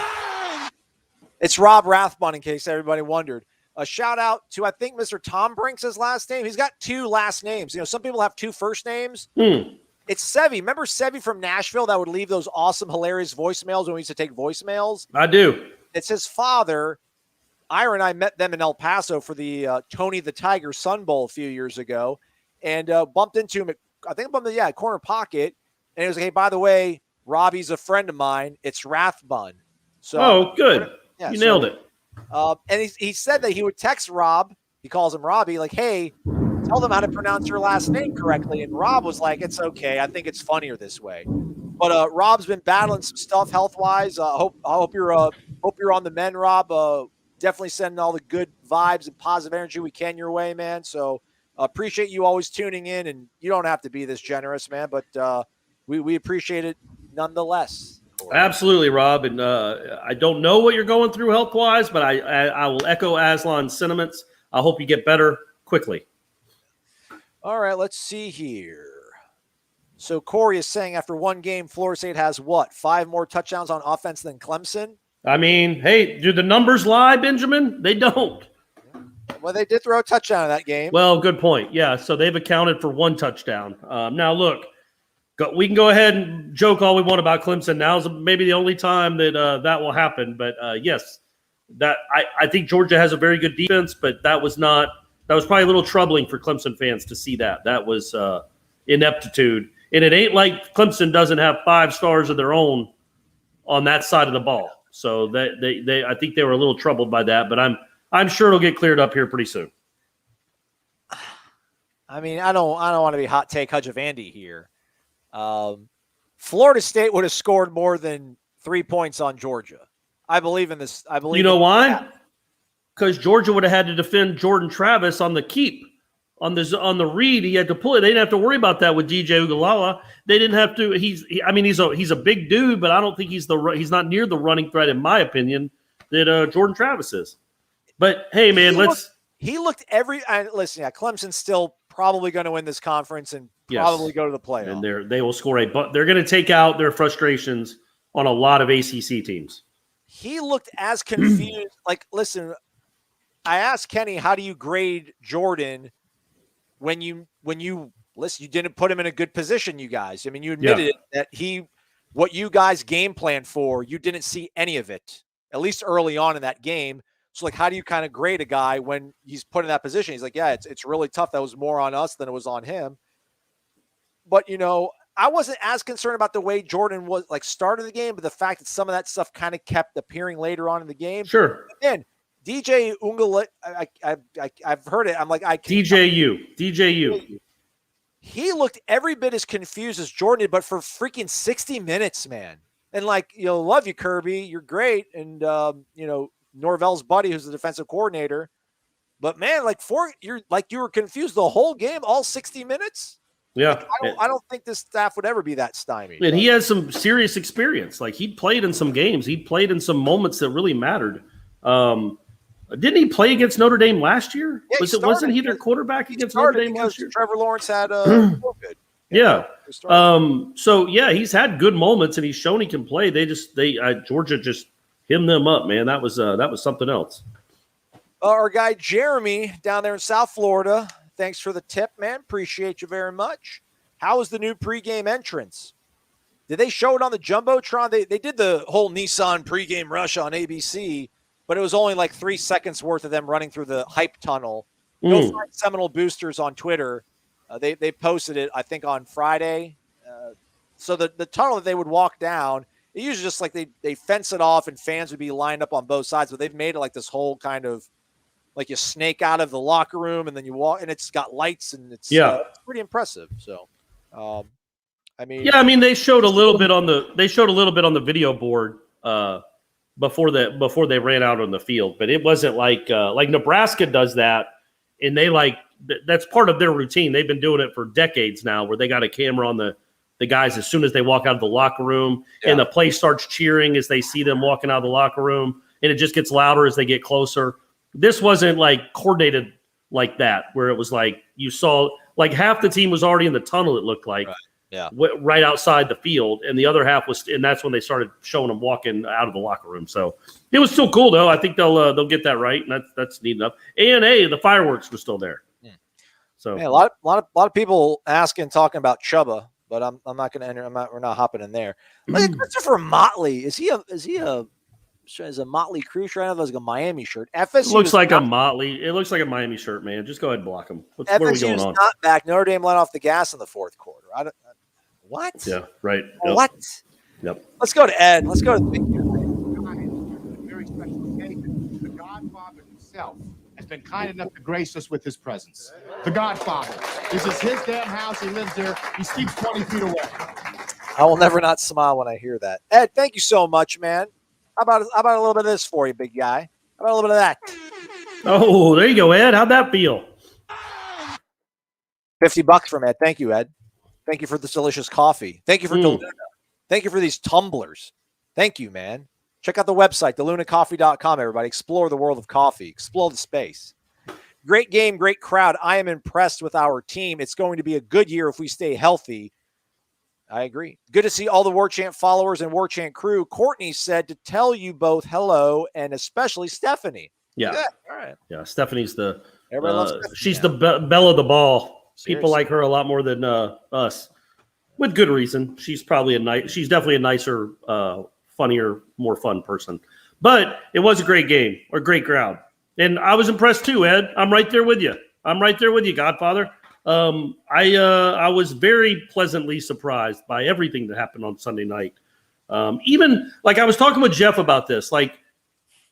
Speaker 4: It's Rob Rathbun, in case everybody wondered. A shout out to, I think, Mr. Tom Brinks' his last name. He's got 2 last names. Some people have 2 first names. It's Sevy. Remember Sevy from Nashville that would leave those awesome, hilarious voicemails when we used to take voicemails?
Speaker 5: I do.
Speaker 4: It's his father. Ira and I met them in El Paso for the Tony the Tiger Sun Bowl a few years ago, and bumped into him at, I think, corner pocket, and he was like, hey, by the way, Robbie's a friend of mine. It's Rathbun. So,
Speaker 5: good. You nailed it.
Speaker 4: And he said that he would text Rob. He calls him Robbie, like, hey, tell them how to pronounce your last name correctly. And Rob was like, it's okay. I think it's funnier this way. But Rob's been battling some stuff health-wise. I hope you're on the mend, Rob. Definitely sending all the good vibes and positive energy we can your way, man. So appreciate you always tuning in. And you don't have to be this generous, man, but we appreciate it nonetheless.
Speaker 5: Absolutely, Rob. And I don't know what you're going through health-wise, but I will echo Aslan's sentiments. I hope you get better quickly.
Speaker 4: All right, let's see here. So Corey is saying after one game, Florida State has what? 5 more touchdowns on offense than Clemson?
Speaker 5: I mean, hey, do the numbers lie, Benjamin? They don't.
Speaker 4: Well, they did throw a touchdown in that game.
Speaker 5: Well, good point. Yeah, so they've accounted for 1 touchdown. Now, look, we can go ahead and joke all we want about Clemson. Now's maybe the only time that that will happen. But, yes, that I think Georgia has a very good defense, but that was probably a little troubling for Clemson fans to see that. That was ineptitude. And it ain't like Clemson doesn't have 5 stars of their own on that side of the ball. So I think they were a little troubled by that, but I'm sure it'll get cleared up here pretty soon.
Speaker 4: I mean, I don't want to be hot take Hudge of Andy here. Florida State would have scored more than 3 points on Georgia. I believe in this.
Speaker 5: You know why? Because Georgia would have had to defend Jordan Travis on the keep on the read. He had to pull it. They didn't have to worry about that with DJ Uiagalelei. They didn't have to. He's a big dude, but I don't think he's not near the running threat, in my opinion, that Jordan Travis is. But hey, man,
Speaker 4: he looked listen. Yeah, Clemson's still probably going to win this conference and probably go to the playoff.
Speaker 5: And they will score but they're going to take out their frustrations on a lot of ACC teams.
Speaker 4: He looked as confused. Like, listen, I asked Kenny, how do you grade Jordan when you listen, you didn't put him in a good position, you guys. I mean, you admitted that what you guys game planned for, you didn't see any of it, at least early on in that game. So, like, how do you kind of grade a guy when he's put in that position? He's like, yeah, it's really tough. That was more on us than it was on him. But, I wasn't as concerned about the way Jordan was, like, started the game, but the fact that some of that stuff kind of kept appearing later on in the game.
Speaker 5: Sure.
Speaker 4: And DJ Uiagalelei, I've heard it. I'm like,
Speaker 5: DJU.
Speaker 4: He looked every bit as confused as Jordan did, but for freaking 60 minutes, man. And, like, love you, Kirby. You're great. And, Norvell's buddy, who's the defensive coordinator. But, man, you were confused the whole game, all 60 minutes.
Speaker 5: Yeah.
Speaker 4: Like, I don't think this staff would ever be that stymied.
Speaker 5: And he has some serious experience. Like, he played in some games. He played in some moments that really mattered. Didn't he play against Notre Dame last year?
Speaker 4: Yeah,
Speaker 5: wasn't he their quarterback against Notre Dame last year?
Speaker 4: Trevor Lawrence had COVID.
Speaker 5: Yeah. So yeah, he's had good moments and he's shown he can play. Georgia just hemmed them up, man. That was something else.
Speaker 4: Our guy Jeremy down there in South Florida. Thanks for the tip, man. Appreciate you very much. How was the new pregame entrance? Did they show it on the Jumbotron? They did the whole Nissan pregame rush on ABC, but it was only like 3 seconds worth of them running through the hype tunnel. Go find Seminole Boosters on Twitter. They posted it, I think, on Friday. So the tunnel that they would walk down, it usually just like they fence it off and fans would be lined up on both sides, but they've made it like this whole kind of like you snake out of the locker room and then you walk and it's got lights and it's pretty impressive. So,
Speaker 5: they showed a little bit on the video board before they ran out on the field, but it wasn't like Nebraska does that. And that's part of their routine. They've been doing it for decades now where they got a camera on the guys as soon as they walk out of the locker room and the place starts cheering as they see them walking out of the locker room. And it just gets louder as they get closer. This wasn't like coordinated like that, where it was like you saw like half the team was already in the tunnel. It looked like right outside the field, and the other half was, and that's when they started showing them walking out of the locker room. So it was still cool though. I think they'll get that right, and that's neat enough. A&A, the fireworks were still there. So
Speaker 4: a lot of people asking, talking about Chubba, but I'm not going to enter. We're not hopping in there. Like Christopher Motley, is he a Motley Crue shirt? I know that's like a Miami shirt. FSU
Speaker 5: looks like a Motley. It looks like a Miami shirt, man. Just go ahead and block him. Where are we going on?
Speaker 4: Not back. Notre Dame let off the gas in the fourth quarter. What?
Speaker 5: Yeah, right.
Speaker 4: Yep. What?
Speaker 5: Yep.
Speaker 4: Let's go to Ed. Let's go to the big
Speaker 8: very special occasion. The Godfather himself has been kind enough to grace us with his presence. The Godfather. This is his damn house. He lives there. He sleeps 20 feet away.
Speaker 4: I will never not smile when I hear that. Ed, thank you so much, man. How about a little bit of this for you, big guy? How about a little bit of that?
Speaker 5: Oh, there you go, Ed. How'd that feel?
Speaker 4: $50 from Ed. Thank you, Ed. Thank you for this delicious coffee. Thank you for DeLuna. Thank you for these tumblers. Thank you, man. Check out the website, delunacoffee.com, everybody. Explore the world of coffee. Explore the space. Great game, great crowd. I am impressed with our team. It's going to be a good year if we stay healthy. I agree. Good to see all the Warchant followers and Warchant crew. Courtney said to tell you both hello, and especially Stephanie.
Speaker 5: Yeah.
Speaker 4: Good. All right.
Speaker 5: Yeah, Stephanies
Speaker 4: Everybody loves Stephanie.
Speaker 5: She's the belle of the ball.
Speaker 4: Seriously.
Speaker 5: People like her a lot more than us, with good reason. She's probably she's definitely a nicer, funnier, more fun person. But it was a great game, or a great crowd, and I was impressed too, Ed. I'm right there with you. Godfather. I was very pleasantly surprised by everything that happened on Sunday night. Even like I was talking with Jeff about this, like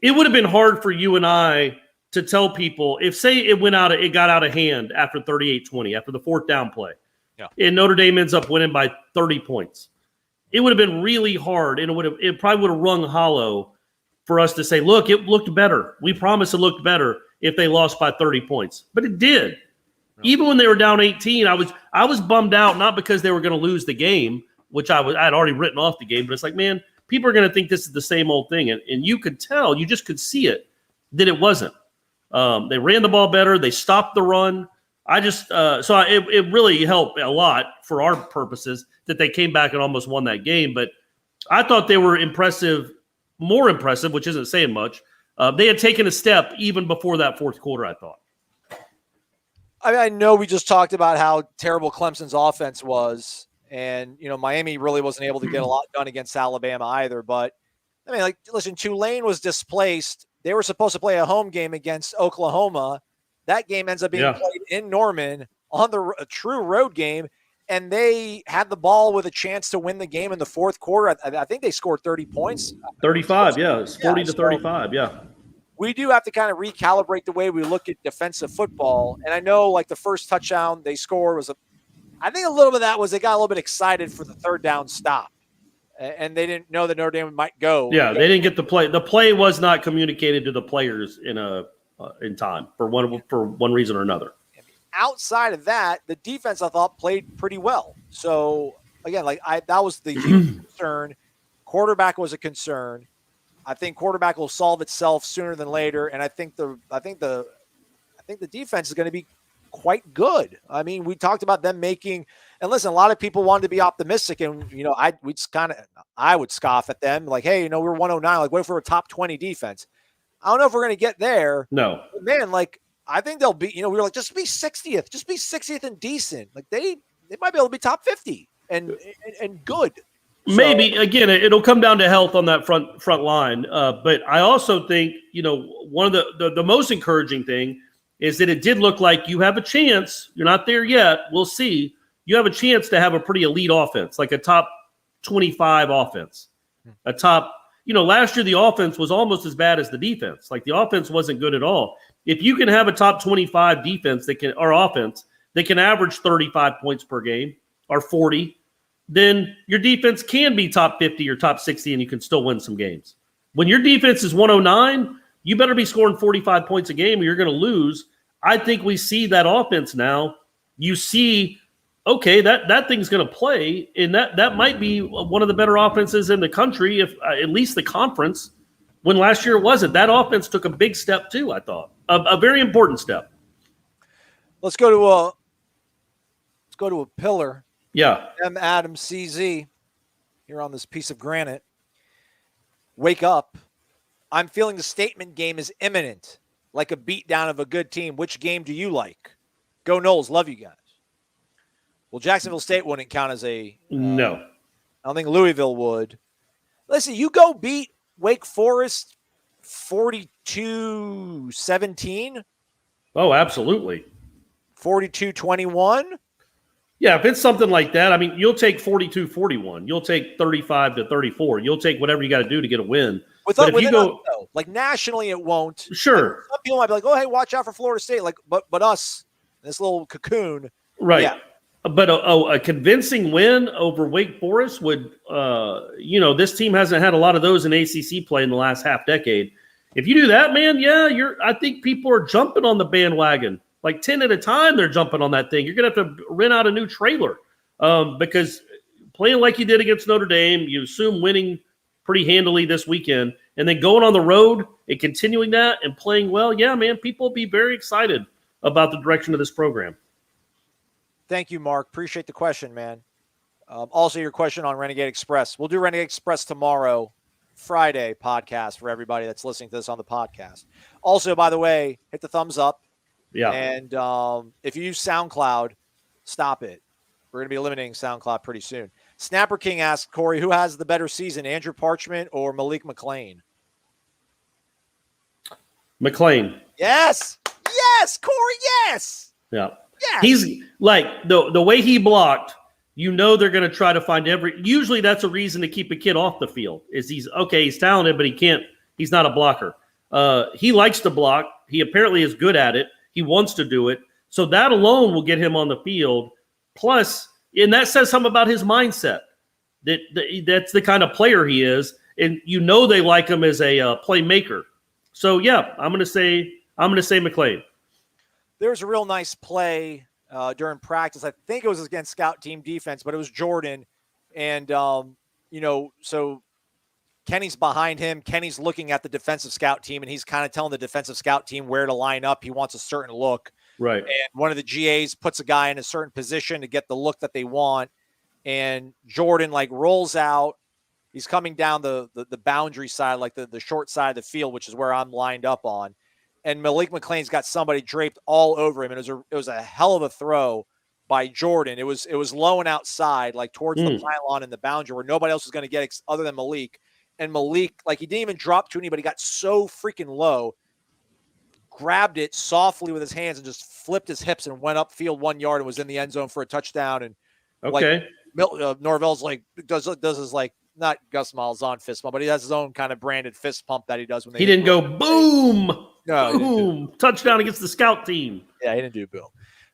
Speaker 5: it would have been hard for you and I to tell people if say it got out of hand after 38-20, after the fourth down play, and Notre Dame ends up winning by 30 points. It would have been really hard, and it probably would have rung hollow for us to say, look, it looked better. We promised it looked better if they lost by 30 points, but it did. Even when they were down 18, I was bummed out, not because they were going to lose the game, which I'd already written off the game, but it's like, man, people are going to think this is the same old thing. And you could tell, you just could see it, that it wasn't. They ran the ball better. They stopped the run. It really helped a lot for our purposes that they came back and almost won that game. But I thought they were more impressive, which isn't saying much. They had taken a step even before that fourth quarter, I thought.
Speaker 4: I mean, I know we just talked about how terrible Clemson's offense was, and Miami really wasn't able to get a lot done against Alabama either. But I mean, listen, Tulane was displaced. They were supposed to play a home game against Oklahoma. That game ends up being played in Norman on a true road game, and they had the ball with a chance to win the game in the fourth quarter. I think they scored 30 points.
Speaker 5: 35, yeah. It's 40 to 35, yeah.
Speaker 4: We do have to kind of recalibrate the way we look at defensive football. And I know, the first touchdown they scored was I think a little bit of that was they got a little bit excited for the third down stop. And they didn't know that Notre Dame might go.
Speaker 5: Yeah, they didn't get the play. The play was not communicated to the players in time for one reason or another.
Speaker 4: Outside of that, the defense, I thought, played pretty well. So, again, that was the huge concern. Quarterback was a concern. I think quarterback will solve itself sooner than later, and I think the defense is going to be quite good. I mean, we talked about them making, and listen, a lot of people wanted to be optimistic, and I would scoff at them, like, hey, we're 109, like, what if we're a top 20 defense? I don't know if we're going to get there.
Speaker 5: No,
Speaker 4: but man, I think they'll be. We were like, just be 60th and decent. Like they might be able to be top 50 and good.
Speaker 5: Maybe again, it'll come down to health on that front line. But I also think one of the most encouraging thing is that it did look like you have a chance. You're not there yet. We'll see. You have a chance to have a pretty elite offense, like a top 25 offense. A top. Last year the offense was almost as bad as the defense. Like the offense wasn't good at all. If you can have a top 25 defense or offense that can average 35 points per game or 40. Then your defense can be top 50 or top 60 and you can still win some games. When your defense is 109, you better be scoring 45 points a game or you're going to lose. I think we see that offense now. You see, okay, that thing's going to play, and that might be one of the better offenses in the country, if at least the conference, when last year it wasn't. That offense took a big step too, I thought. A very important step.
Speaker 4: Let's go to a pillar.
Speaker 5: Yeah.
Speaker 4: M. Adams CZ here on this piece of granite. Wake up. I'm feeling the statement game is imminent, like a beatdown of a good team. Which game do you like? Go Noles. Love you guys. Well, Jacksonville State wouldn't count as
Speaker 5: no.
Speaker 4: I don't think Louisville would. Listen, you go beat Wake Forest 42-17.
Speaker 5: Oh, absolutely.
Speaker 4: 42-21.
Speaker 5: Yeah, if it's something like that, I mean, you'll take 42-41. You'll take 35-34. You'll take whatever you got to do to get a win. But if you go,
Speaker 4: nationally, it won't.
Speaker 5: Sure.
Speaker 4: Some people might be like, "Oh, hey, watch out for Florida State." But us, this little cocoon,
Speaker 5: right?
Speaker 4: Yeah.
Speaker 5: But a convincing win over Wake Forest would, this team hasn't had a lot of those in ACC play in the last half decade. If you do that, man, I think people are jumping on the bandwagon. Like 10 at a time, they're jumping on that thing. You're going to have to rent out a new trailer because playing like you did against Notre Dame, you assume winning pretty handily this weekend, and then going on the road and continuing that and playing well, yeah, man, people will be very excited about the direction of this program.
Speaker 4: Thank you, Mark. Appreciate the question, man. Also, your question on Renegade Express. We'll do Renegade Express tomorrow, Friday podcast for everybody that's listening to this on the podcast. Also, by the way, hit the thumbs up.
Speaker 5: Yeah.
Speaker 4: And if you use SoundCloud, stop it. We're going to be eliminating SoundCloud pretty soon. Snapper King asked, Corey, who has the better season, Andrew Parchment or Malik McLean?
Speaker 5: McLean.
Speaker 4: Yes. Yes, Corey, yes.
Speaker 5: Yeah.
Speaker 4: Yes.
Speaker 5: He's like the way he blocked, they're going to try to find usually that's a reason to keep a kid off the field. He's talented, but he's not a blocker. He likes to block. He apparently is good at it. He wants to do it. So that alone will get him on the field. Plus, and that says something about his mindset. That's the kind of player he is. And they like him as a playmaker. So yeah, I'm going to say McLean.
Speaker 4: There's a real nice play during practice. I think it was against scout team defense, but it was Jordan. And, so Kenny's behind him. Kenny's looking at the defensive scout team, and he's kind of telling the defensive scout team where to line up. He wants a certain look.
Speaker 5: Right.
Speaker 4: And one of the GAs puts a guy in a certain position to get the look that they want. And Jordan, rolls out. He's coming down the boundary side, like the short side of the field, which is where I'm lined up on. And Malik McLean's got somebody draped all over him. And it was a hell of a throw by Jordan. It was low and outside, towards the pylon and the boundary where nobody else was going to get other than Malik. And Malik, he didn't even drop to anybody. He got so freaking low, grabbed it softly with his hands and just flipped his hips and went upfield 1 yard and was in the end zone for a touchdown. And Norvell's does his not Gus Malzahn fist pump, but he has his own kind of branded fist pump that he does when
Speaker 5: he didn't go boom, boom, touchdown against the scout team.
Speaker 4: Yeah, he didn't do boom.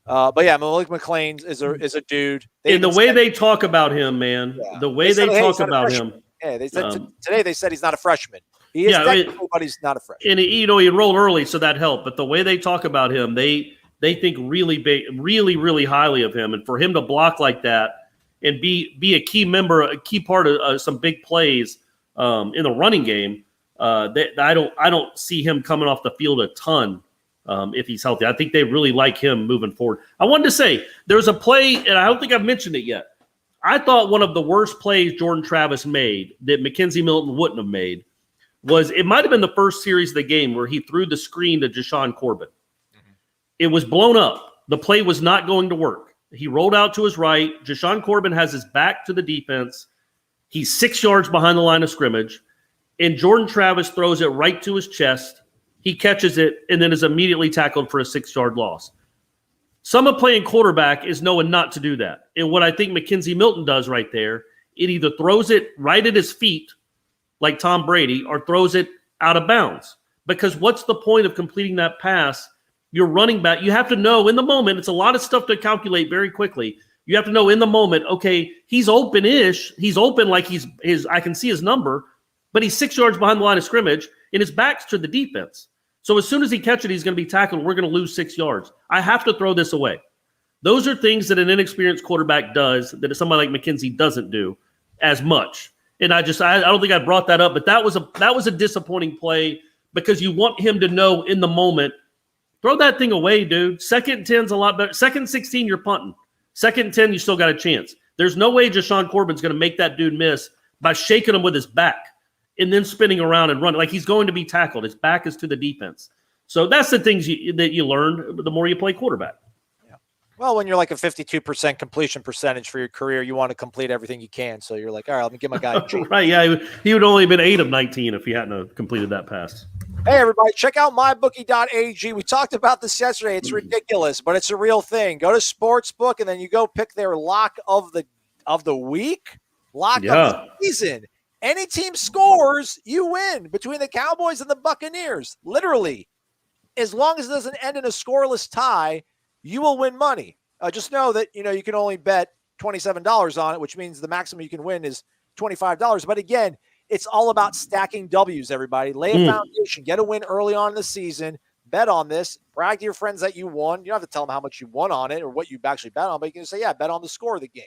Speaker 4: But yeah, Malik McLean is a dude.
Speaker 5: And the way they talk about him, man, the way they talk about him.
Speaker 4: Yeah, they said today they said he's not a freshman. He is technical, but he's not a freshman.
Speaker 5: And he enrolled early, so that helped. But the way they talk about him, they think really big, really, really highly of him. And for him to block like that and be a key member, a key part of some big plays in the running game, I don't see him coming off the field a ton if he's healthy. I think they really like him moving forward. I wanted to say there's a play, and I don't think I've mentioned it yet. I thought one of the worst plays Jordan Travis made that Mackenzie Milton wouldn't have made was it might have been the first series of the game where he threw the screen to Jashawn Corbin. Mm-hmm. It was blown up. The play was not going to work. He rolled out to his right. Jashawn Corbin has his back to the defense. He's 6 yards behind the line of scrimmage, and Jordan Travis throws it right to his chest. He catches it and then is immediately tackled for a 6-yard loss. Some of playing quarterback is knowing not to do that. And what I think Mackenzie Milton does right there, it either throws it right at his feet like Tom Brady or throws it out of bounds. Because what's the point of completing that pass? You're running back. You have to know in the moment. It's a lot of stuff to calculate very quickly. You have to know in the moment, okay, he's open-ish. He's open like I can see his number, but he's 6 yards behind the line of scrimmage and his back's to the defense. So as soon as he catches it, he's going to be tackled. We're going to lose 6 yards. I have to throw this away. Those are things that an inexperienced quarterback does that somebody like McKenzie doesn't do as much. And I don't think I brought that up, but that was a disappointing play because you want him to know in the moment, throw that thing away, dude. 2nd and 10's a lot better. 2nd and 16, you're punting. 2nd and 10, you still got a chance. There's no way Jashawn Corbin's going to make that dude miss by shaking him with his back and then spinning around and running. Like he's going to be tackled. His back is to the defense. So that's the things that you learn the more you play quarterback.
Speaker 4: Yeah. Well, when you're like a 52% completion percentage for your career, you want to complete everything you can. So you're like, all right, let me get my guy.
Speaker 5: Right, yeah. He would only have been 8 of 19 if he hadn't completed that pass.
Speaker 4: Hey, everybody, check out mybookie.ag. We talked about this yesterday. It's ridiculous, but it's a real thing. Go to Sportsbook, and then you go pick their lock of the week, lock of the season. Any team scores, you win between the Cowboys and the Buccaneers. Literally, as long as it doesn't end in a scoreless tie, you will win money. Just know that you can only bet $27 on it, which means the maximum you can win is $25. But again, it's all about stacking W's, everybody. Lay a foundation. Get a win early on in the season. Bet on this. Brag to your friends that you won. You don't have to tell them how much you won on it or what you actually bet on, but you can say, yeah, bet on the score of the game.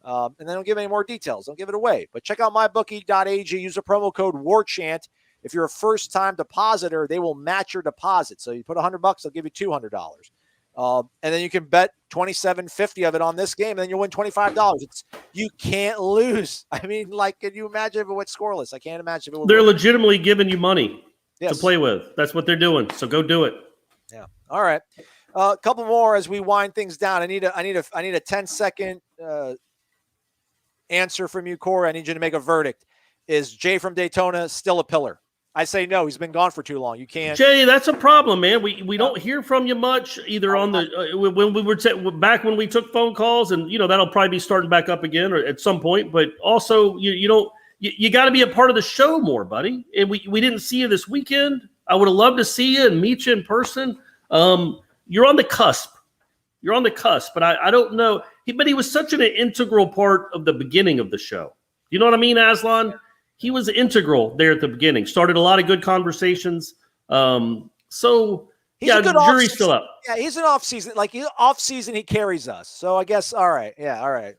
Speaker 4: And then don't give any more details. Don't give it away. But check out mybookie.ag. Use the promo code WARCHANT. If you're a first-time depositor, they will match your deposit. So you put $100, they'll give you $200. And then you can bet $27.50 of it on this game, and then you'll win $25. You can't lose. I mean, can you imagine if it went scoreless? I can't imagine if it would. They're
Speaker 5: legitimately giving you money to play with. That's what they're doing. So go do it.
Speaker 4: Yeah. All right. A couple more as we wind things down. I need a 10-second answer from you, Corey. I need you to make a verdict. Is Jay from Daytona still a pillar? I say no. He's been gone for too long. You can't.
Speaker 5: Jay, that's a problem, man. We don't hear from you much either on the when we were back when we took phone calls, and that'll probably be starting back up again or at some point. But also, you got to be a part of the show more, buddy. And we didn't see you this weekend. I would have loved to see you and meet you in person. You're on the cusp. But I don't know. But he was such an integral part of the beginning of the show. You know what I mean, Aslan? He was integral there at the beginning. Started a lot of good conversations. So
Speaker 4: He's a good
Speaker 5: jury's
Speaker 4: off-season.
Speaker 5: still up.
Speaker 4: Yeah, he's an off-season. Like, he's off-season, he carries us. So I guess, all right. Yeah, all right.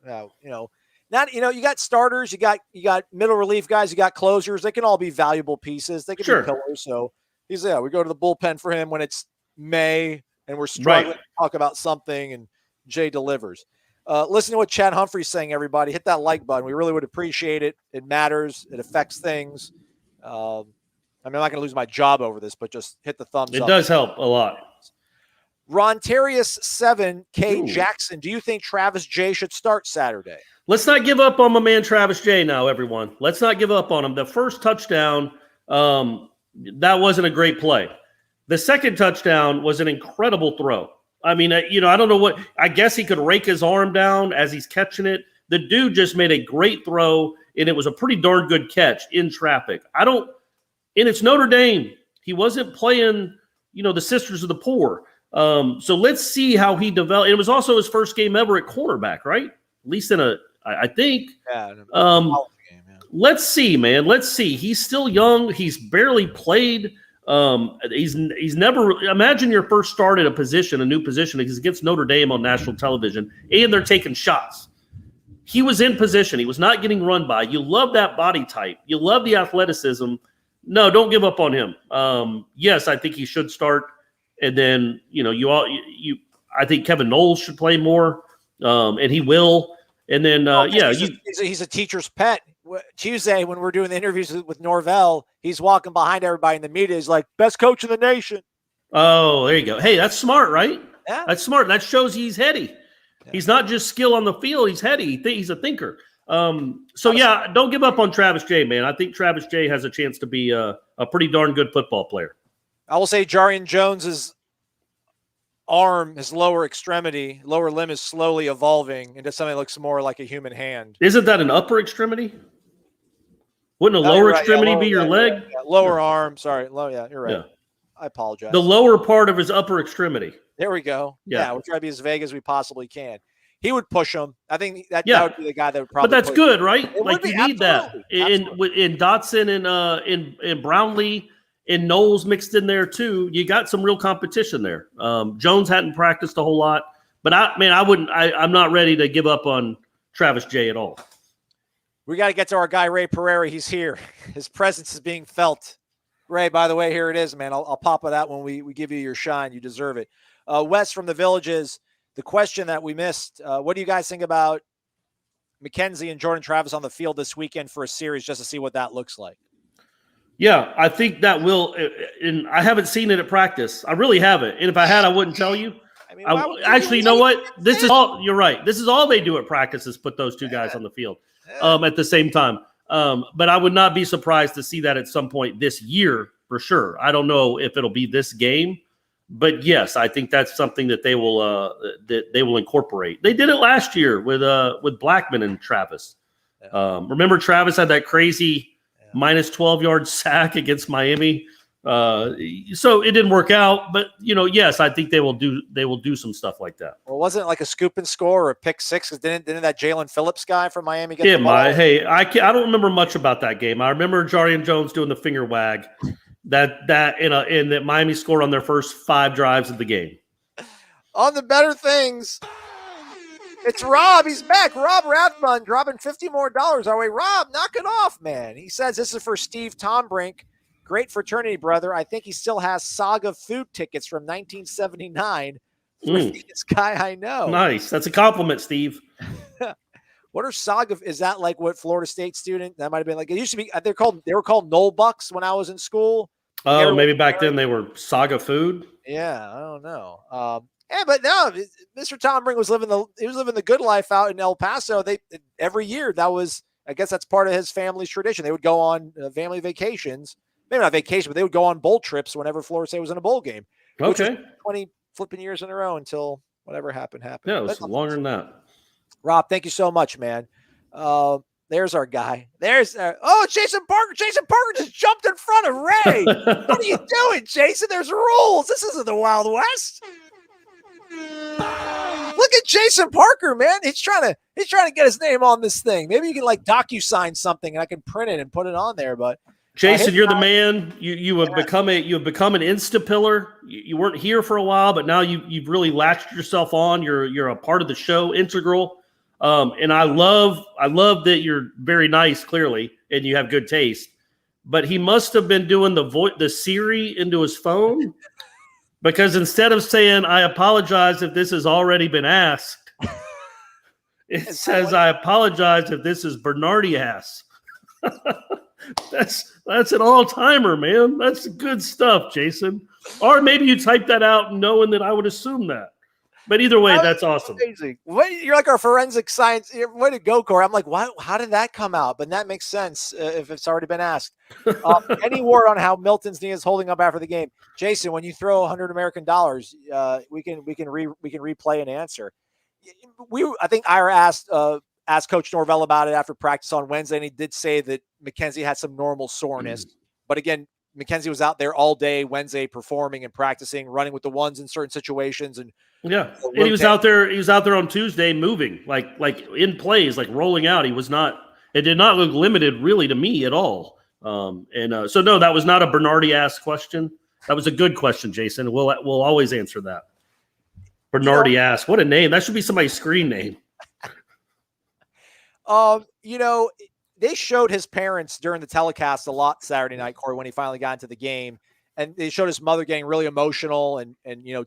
Speaker 4: Not, you got starters, you got middle relief guys, you got closers. They can all be valuable pieces. They can be pillars. So we go to the bullpen for him when it's May and we're struggling to talk about something, and Jay delivers. Listen to what Chad Humphrey's saying, everybody. Hit that like button. We really would appreciate it. It matters. It affects things. I'm not going to lose my job over this, but just hit the thumbs up.
Speaker 5: It does help a lot.
Speaker 4: Rontarius 7K Jackson, do you think Travis Jay should start Saturday?
Speaker 5: Let's not give up on my man Travis Jay now, everyone. Let's not give up on him. The first touchdown, that wasn't a great play. The second touchdown was an incredible throw. I mean, I don't know what – I guess he could rake his arm down as he's catching it. The dude just made a great throw, and it was a pretty darn good catch in traffic. And it's Notre Dame. He wasn't playing, the Sisters of the Poor. So let's see how he developed. It was also his first game ever at cornerback, right? At least I think.
Speaker 4: Yeah.
Speaker 5: Let's see, man. Let's see. He's still young. He's barely played. He's never. Imagine your first start at a new position, because against Notre Dame on national television, and they're taking shots. He was in position. He was not getting run by. You love that body type. You love the athleticism. No, don't give up on him. Yes, I think he should start. And then, I think Kevin Noles should play more, and he will. And then,
Speaker 4: he's a teacher's pet. Tuesday, when we're doing the interviews with Norvell, he's walking behind everybody in the media. He's like, best coach in the nation.
Speaker 5: Oh, there you go. Hey, that's smart, right?
Speaker 4: Yeah.
Speaker 5: That's smart. That shows he's heady. Yeah. He's not just skill on the field. He's heady. He's a thinker. Don't give up on Travis Jay, man. I think Travis Jay has a chance to be a pretty darn good football player.
Speaker 4: I will say Jarian Jones's arm, his lower limb is slowly evolving into something that looks more like a human hand.
Speaker 5: Isn't that an upper extremity? Wouldn't a lower extremity be your leg?
Speaker 4: Yeah, lower arm. Sorry. You're right. Yeah. I apologize.
Speaker 5: The lower part of his upper extremity.
Speaker 4: There we go. Yeah, we'll try to be as vague as we possibly can. He would push him. I think that would be the guy that would probably.
Speaker 5: But that's good, right? Like, you need that.
Speaker 4: Absolutely.
Speaker 5: In Dotson and in Brownlee and Knowles mixed in there too. You got some real competition there. Jones hadn't practiced a whole lot, but I'm not ready to give up on Travis Jay at all.
Speaker 4: We got to get to our guy, Ray Pereira. He's here. His presence is being felt. Ray, by the way, here it is, man. I'll pop it out when we give you your shine. You deserve it. Wes from the Villages, the question that we missed. What do you guys think about Mckenzie and Jordan Travis on the field this weekend for a series, just to see what that looks like?
Speaker 5: Yeah, I think that will. And I haven't seen it at practice. I really haven't. And if I had, I wouldn't tell you. Actually, you know what? This is all. You're right. This is all they do at practice is put those two guys on the field at the same time. But I would not be surprised to see that at some point this year for sure. I don't know if it'll be this game, but yes, I think that's something that they will incorporate. They did it last year with Blackman and Travis. Remember, Travis had that crazy minus 12-yard sack against Miami. So it didn't work out, but yes, I think they will do some stuff like that.
Speaker 4: Well, wasn't it like a scoop and score or a pick six? Because didn't that Jalen Phillips guy from Miami get the ball?
Speaker 5: I don't remember much about that game. I remember Jarian Jones doing the finger wag that Miami scored on their first 5 drives of the game.
Speaker 4: On the better things, it's Rob. He's back. Rob Rathbun dropping $50 more our way. Rob, knock it off, man. He says this is for Steve Tombrink. Great fraternity brother. I think he still has Saga food tickets from 1979. This guy I know.
Speaker 5: Nice. That's a compliment, Steve.
Speaker 4: What are Saga? Is that like what Florida State student? That might have been like, it used to be. They were called Knoll Bucks when I was in school.
Speaker 5: Oh, maybe back then they were Saga food.
Speaker 4: Yeah, I don't know. But no, Mr. Tombrink was living the good life out in El Paso. Every year I guess that's part of his family's tradition. They would go on family vacations. Maybe not vacation, but they would go on bowl trips whenever Florida State was in a bowl game.
Speaker 5: Okay.
Speaker 4: 20 flipping years in a row until whatever happened.
Speaker 5: Yeah, it was longer than that.
Speaker 4: Rob, thank you so much, man. There's our guy. Jason Parker. Jason Parker just jumped in front of Ray. What are you doing, Jason? There's rules. This isn't the Wild West. Look at Jason Parker, man. He's trying to get his name on this thing. Maybe you can like DocuSign something and I can print it and put it on there, but
Speaker 5: Jason, you're the man. You have become an Insta pillar. You weren't here for a while, but now you've really latched yourself on. You're a part of the show, integral. And I love that you're very nice, clearly, and you have good taste. But he must have been doing the Siri into his phone, because instead of saying "I apologize if this has already been asked," it says "I apologize if this is Bernardi ass." That's an all-timer, man. That's good stuff, Jason. Or maybe you typed that out knowing that I would assume that. But either way, that's awesome.
Speaker 4: Amazing. You're like our forensic science. Way to go, Corey. I'm like, why? How did that come out? But that makes sense if it's already been asked. Any word on how Milton's knee is holding up after the game, Jason? When you throw $100 American, we can replay and answer. I think Ira asked Coach Norvell about it after practice on Wednesday, and he did say that Mckenzie had some normal soreness. But again, Mckenzie was out there all day Wednesday performing and practicing, running with the ones in certain situations, and
Speaker 5: and he was out there. He was out there on Tuesday, moving like in plays, like rolling out. He was not. It did not look limited, really, to me at all. So no, that was not a Bernardi-asked question. That was a good question, Jason. We'll always answer that. Bernardi asked, what a name! That should be somebody's screen name.
Speaker 4: They showed his parents during the telecast a lot Saturday night, Corey, when he finally got into the game, and they showed his mother getting really emotional and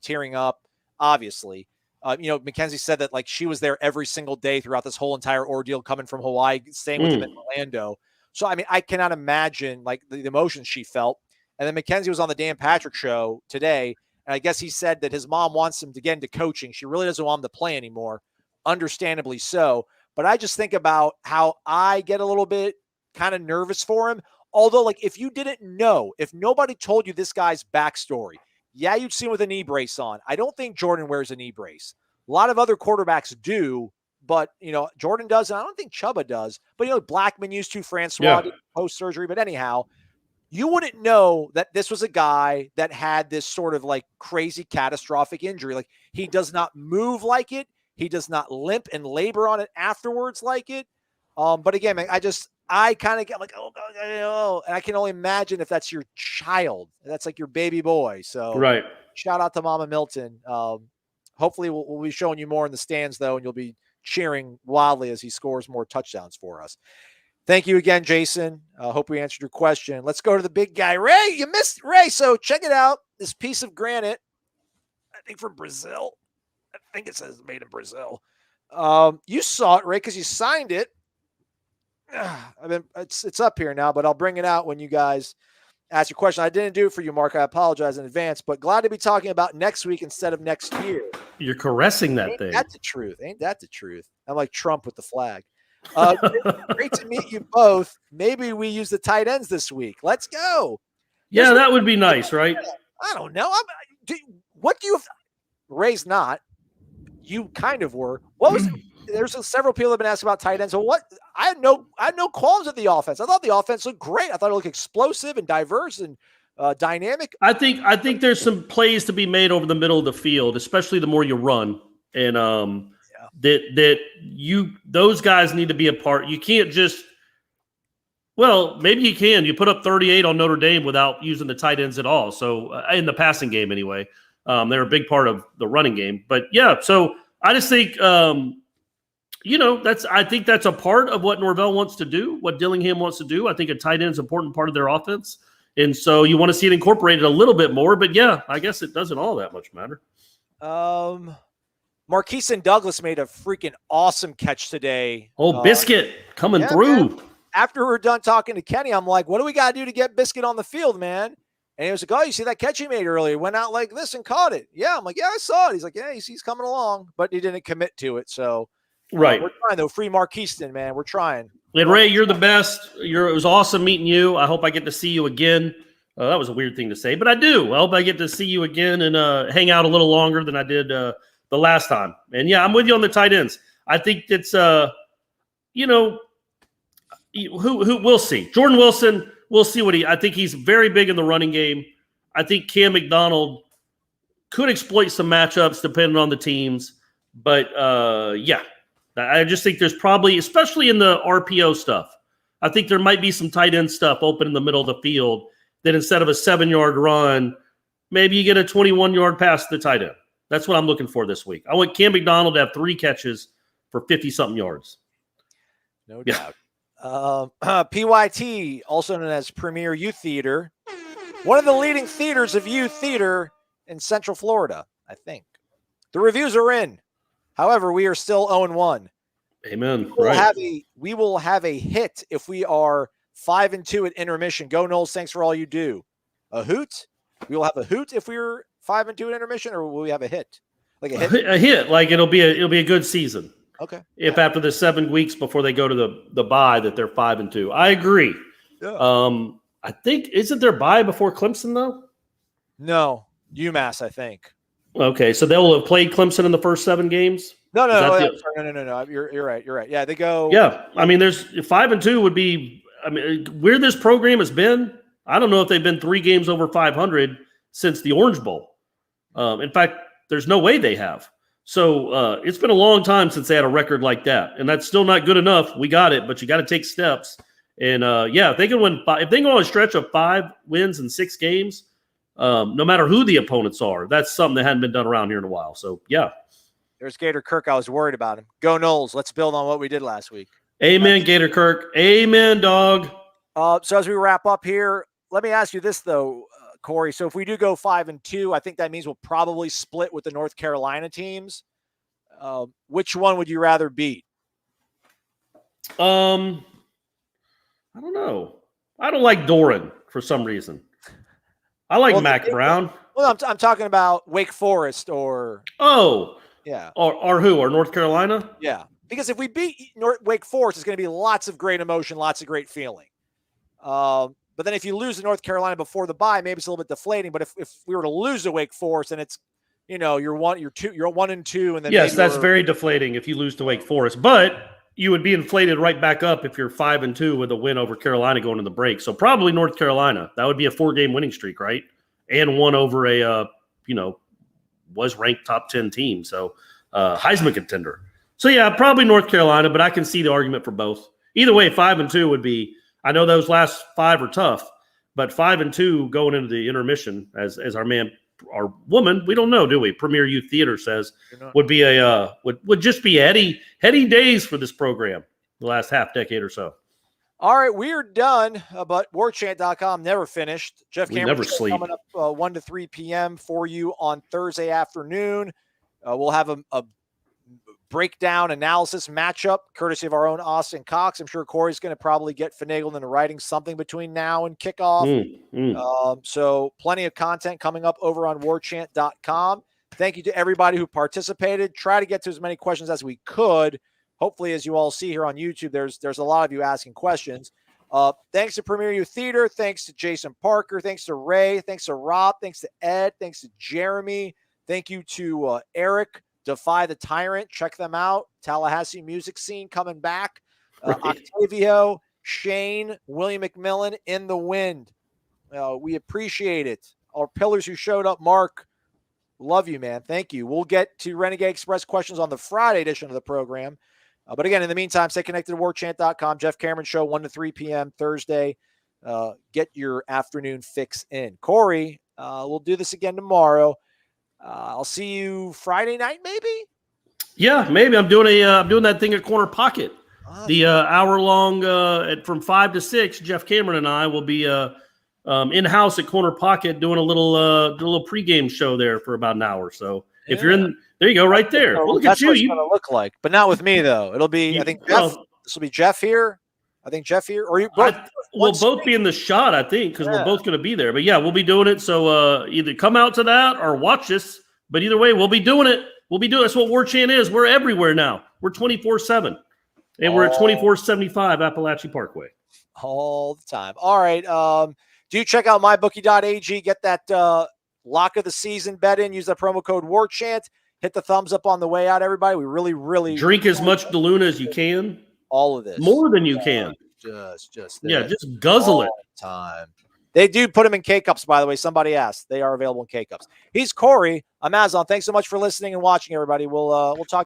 Speaker 4: tearing up. Obviously, Mackenzie said that like she was there every single day throughout this whole entire ordeal, coming from Hawaii, staying with him in Orlando. So I mean, I cannot imagine like the emotions she felt. And then Mackenzie was on the Dan Patrick show today, and I guess he said that his mom wants him to get into coaching. She really doesn't want him to play anymore, understandably so. But I just think about how I get a little bit kind of nervous for him. Although, like, if you didn't know, if nobody told you this guy's backstory, yeah, you'd see him with a knee brace on. I don't think Jordan wears a knee brace. A lot of other quarterbacks do, but, Jordan does, and I don't think Chuba does. But, Blackman used to, Francois did post-surgery. But anyhow, you wouldn't know that this was a guy that had this sort of, like, crazy catastrophic injury. Like, he does not move like it. He does not limp and labor on it afterwards like it. But again, man, I kind of get like, oh, and I can only imagine if that's your child. That's like your baby boy. So
Speaker 5: right.
Speaker 4: Shout out to Mama Milton. Hopefully we'll be showing you more in the stands, though, and you'll be cheering wildly as he scores more touchdowns for us. Thank you again, Jason. Hope we answered your question. Let's go to the big guy. Ray, you missed Ray. So check it out. This piece of granite, I think from Brazil. I think it says made in Brazil. You saw it, Ray, because you signed it. I mean, it's up here now, but I'll bring it out when you guys ask your question. I didn't do it for you, Mark. I apologize in advance, but glad to be talking about next week instead of next year.
Speaker 5: You're caressing that thing.
Speaker 4: Ain't that the truth? Ain't that the truth? I'm like Trump with the flag. Great to meet you both. Maybe we use the tight ends this week. Let's go.
Speaker 5: Yeah, that would be nice, right?
Speaker 4: I don't know. What do you – Ray's not. You kind of were. What was – there's several people have been asking about tight ends. So what? I had no qualms with the offense. I thought the offense looked great. I thought it looked explosive and diverse and dynamic.
Speaker 5: I think there's some plays to be made over the middle of the field, especially the more you run. And those guys need to be a part. You can't just maybe you can. You put up 38 on Notre Dame without using the tight ends at all. So in the passing game anyway, they're a big part of the running game. But yeah, so I just think I think that's a part of what Norvell wants to do, what Dillingham wants to do. I think a tight end is an important part of their offense. And so you want to see it incorporated a little bit more. But yeah, I guess it doesn't all that much matter.
Speaker 4: Marquise and Douglas made a freaking awesome catch today.
Speaker 5: Oh, Biscuit coming through.
Speaker 4: Man. After we're done talking to Kenny, I'm like, what do we got to do to get Biscuit on the field, man? And he was like, oh, you see that catch he made earlier? Went out like this and caught it. Yeah, I'm like, yeah, I saw it. He's like, yeah, he's coming along. But he didn't commit to it. So
Speaker 5: right.
Speaker 4: We're trying, though. Free Marquiston, man. We're trying.
Speaker 5: And Ray, you're the best. It was awesome meeting you. I hope I get to see you again. That was a weird thing to say, but I do. I hope I get to see you again and hang out a little longer than I did the last time. And yeah, I'm with you on the tight ends. I think it's who we'll see. Jordan Wilson, we'll see what I think he's very big in the running game. I think Cam McDonald could exploit some matchups depending on the teams. But yeah, I just think there's probably, especially in the RPO stuff, I think there might be some tight end stuff open in the middle of the field that instead of a 7-yard run, maybe you get a 21-yard pass to the tight end. That's what I'm looking for this week. I want Cam McDonald to have 3 catches for 50-something yards.
Speaker 4: No doubt. PYT, also known as Premier Youth Theater, one of the leading theaters of youth theater in Central Florida, I think. The reviews are in. However, we are still 0-1.
Speaker 5: Amen.
Speaker 4: We will have a hit if we are 5-2 at intermission. Go Noles, thanks for all you do. A hoot? We will have a hoot if we're 5-2 at intermission, or will we have a hit? Like a hit?
Speaker 5: A hit. Like it'll be a good season.
Speaker 4: Okay.
Speaker 5: If after the 7 weeks before they go to the bye that they're 5-2. I agree.
Speaker 4: Yeah.
Speaker 5: I think isn't there bye before Clemson though?
Speaker 4: No. UMass, I think.
Speaker 5: Okay, so they'll have played Clemson in the first 7 games?
Speaker 4: No. You're right. Yeah, they go.
Speaker 5: Yeah, I mean, there's 5-2 would be. I mean, where this program has been, I don't know if they've been 3 games over 500 since the Orange Bowl. In fact, there's no way they have. So it's been a long time since they had a record like that, and that's still not good enough. We got it, but you got to take steps. And if they can win, if they go on a stretch of 5 wins in 6 games, no matter who the opponents are, that's something that hadn't been done around here in a while. So yeah.
Speaker 4: There's Gator Kirk. I was worried about him. Go Noles. Let's build on what we did last week.
Speaker 5: Amen, Gator Kirk. Amen, dog.
Speaker 4: So as we wrap up here, let me ask you this, though, Corey. So if we do go 5-2, I think that means we'll probably split with the North Carolina teams. Which one would you rather beat?
Speaker 5: I don't know. I don't like Doran for some reason. I like Mac Brown.
Speaker 4: Well, I'm talking about Wake Forest or – yeah.
Speaker 5: Or who? Or North Carolina?
Speaker 4: Yeah. Because if we beat Wake Forest, it's going to be lots of great emotion, lots of great feeling. But then if you lose to North Carolina before the bye, maybe it's a little bit deflating. But if we were to lose to Wake Forest, and it's, you're 1-2, and then
Speaker 5: yes, that's very deflating if you lose to Wake Forest. But you would be inflated right back up if you're 5-2 with a win over Carolina going to the break. So probably North Carolina. That would be a 4-game winning streak, right? And one over a was ranked top 10 team. So Heisman contender. So yeah, probably North Carolina, but I can see the argument for both. Either way, 5-2 would be, I know those last 5 are tough, but 5-2 going into the intermission as our woman, we don't know, do we? Premier Youth Theater says would be would just be heady days for this program the last half decade or so.
Speaker 4: All right, we're done, but warchant.com never finished. Jeff Cameron
Speaker 5: never sleep.
Speaker 4: Coming up 1 to 3 p.m. for you on Thursday afternoon. We'll have a breakdown analysis matchup courtesy of our own Austin Cox. I'm sure Corey's going to probably get finagled into writing something between now and kickoff. So plenty of content coming up over on warchant.com. Thank you to everybody who participated. Try to get to as many questions as we could. Hopefully, as you all see here on YouTube, there's a lot of you asking questions. Thanks to Premier Youth Theater. Thanks to Jason Parker. Thanks to Ray. Thanks to Rob. Thanks to Ed. Thanks to Jeremy. Thank you to Eric. Defy the Tyrant. Check them out. Tallahassee music scene coming back. Octavio, Shane, William McMillan, In the Wind. We appreciate it. Our pillars who showed up, Mark. Love you, man. Thank you. We'll get to Renegade Express questions on the Friday edition of the program. But again, in the meantime, stay connected to warchant.com. Jeff Cameron Show, 1 to 3 p.m. Thursday. Get your afternoon fix in. Corey, we'll do this again tomorrow. I'll see you Friday night, maybe?
Speaker 5: Yeah, maybe. I'm doing that thing at Corner Pocket. The hour-long from 5 to 6, Jeff Cameron and I will be in-house at Corner Pocket doing a little pregame show there for about an hour. So if you're in, there you go, right there. Well, look
Speaker 4: That's
Speaker 5: at
Speaker 4: what
Speaker 5: you.
Speaker 4: it's going to look like, but not with me though. It'll be, I think this will be Jeff here. I think Jeff here, or you both.
Speaker 5: We'll both be in the shot, I think, because we're both going to be there. But yeah, we'll be doing it. So either come out to that or watch us. But either way, we'll be doing it. That's what Warchant is. We're everywhere now. We're 24/7, and we're at 2475 Appalachia Parkway
Speaker 4: all the time. All right. Do check out mybookie.ag. Get that lock of the season bet in. Use the promo code Warchant. Hit the thumbs up on the way out, everybody. We really
Speaker 5: drink as much DeLuna as you can.
Speaker 4: All of this,
Speaker 5: more than you can.
Speaker 4: Just
Speaker 5: just guzzle it.
Speaker 4: Time. They do put them in K-Cups, by the way. Somebody asked. They are available in K-Cups. He's Corey. I'm Azon. Thanks so much for listening and watching, everybody. We'll talk.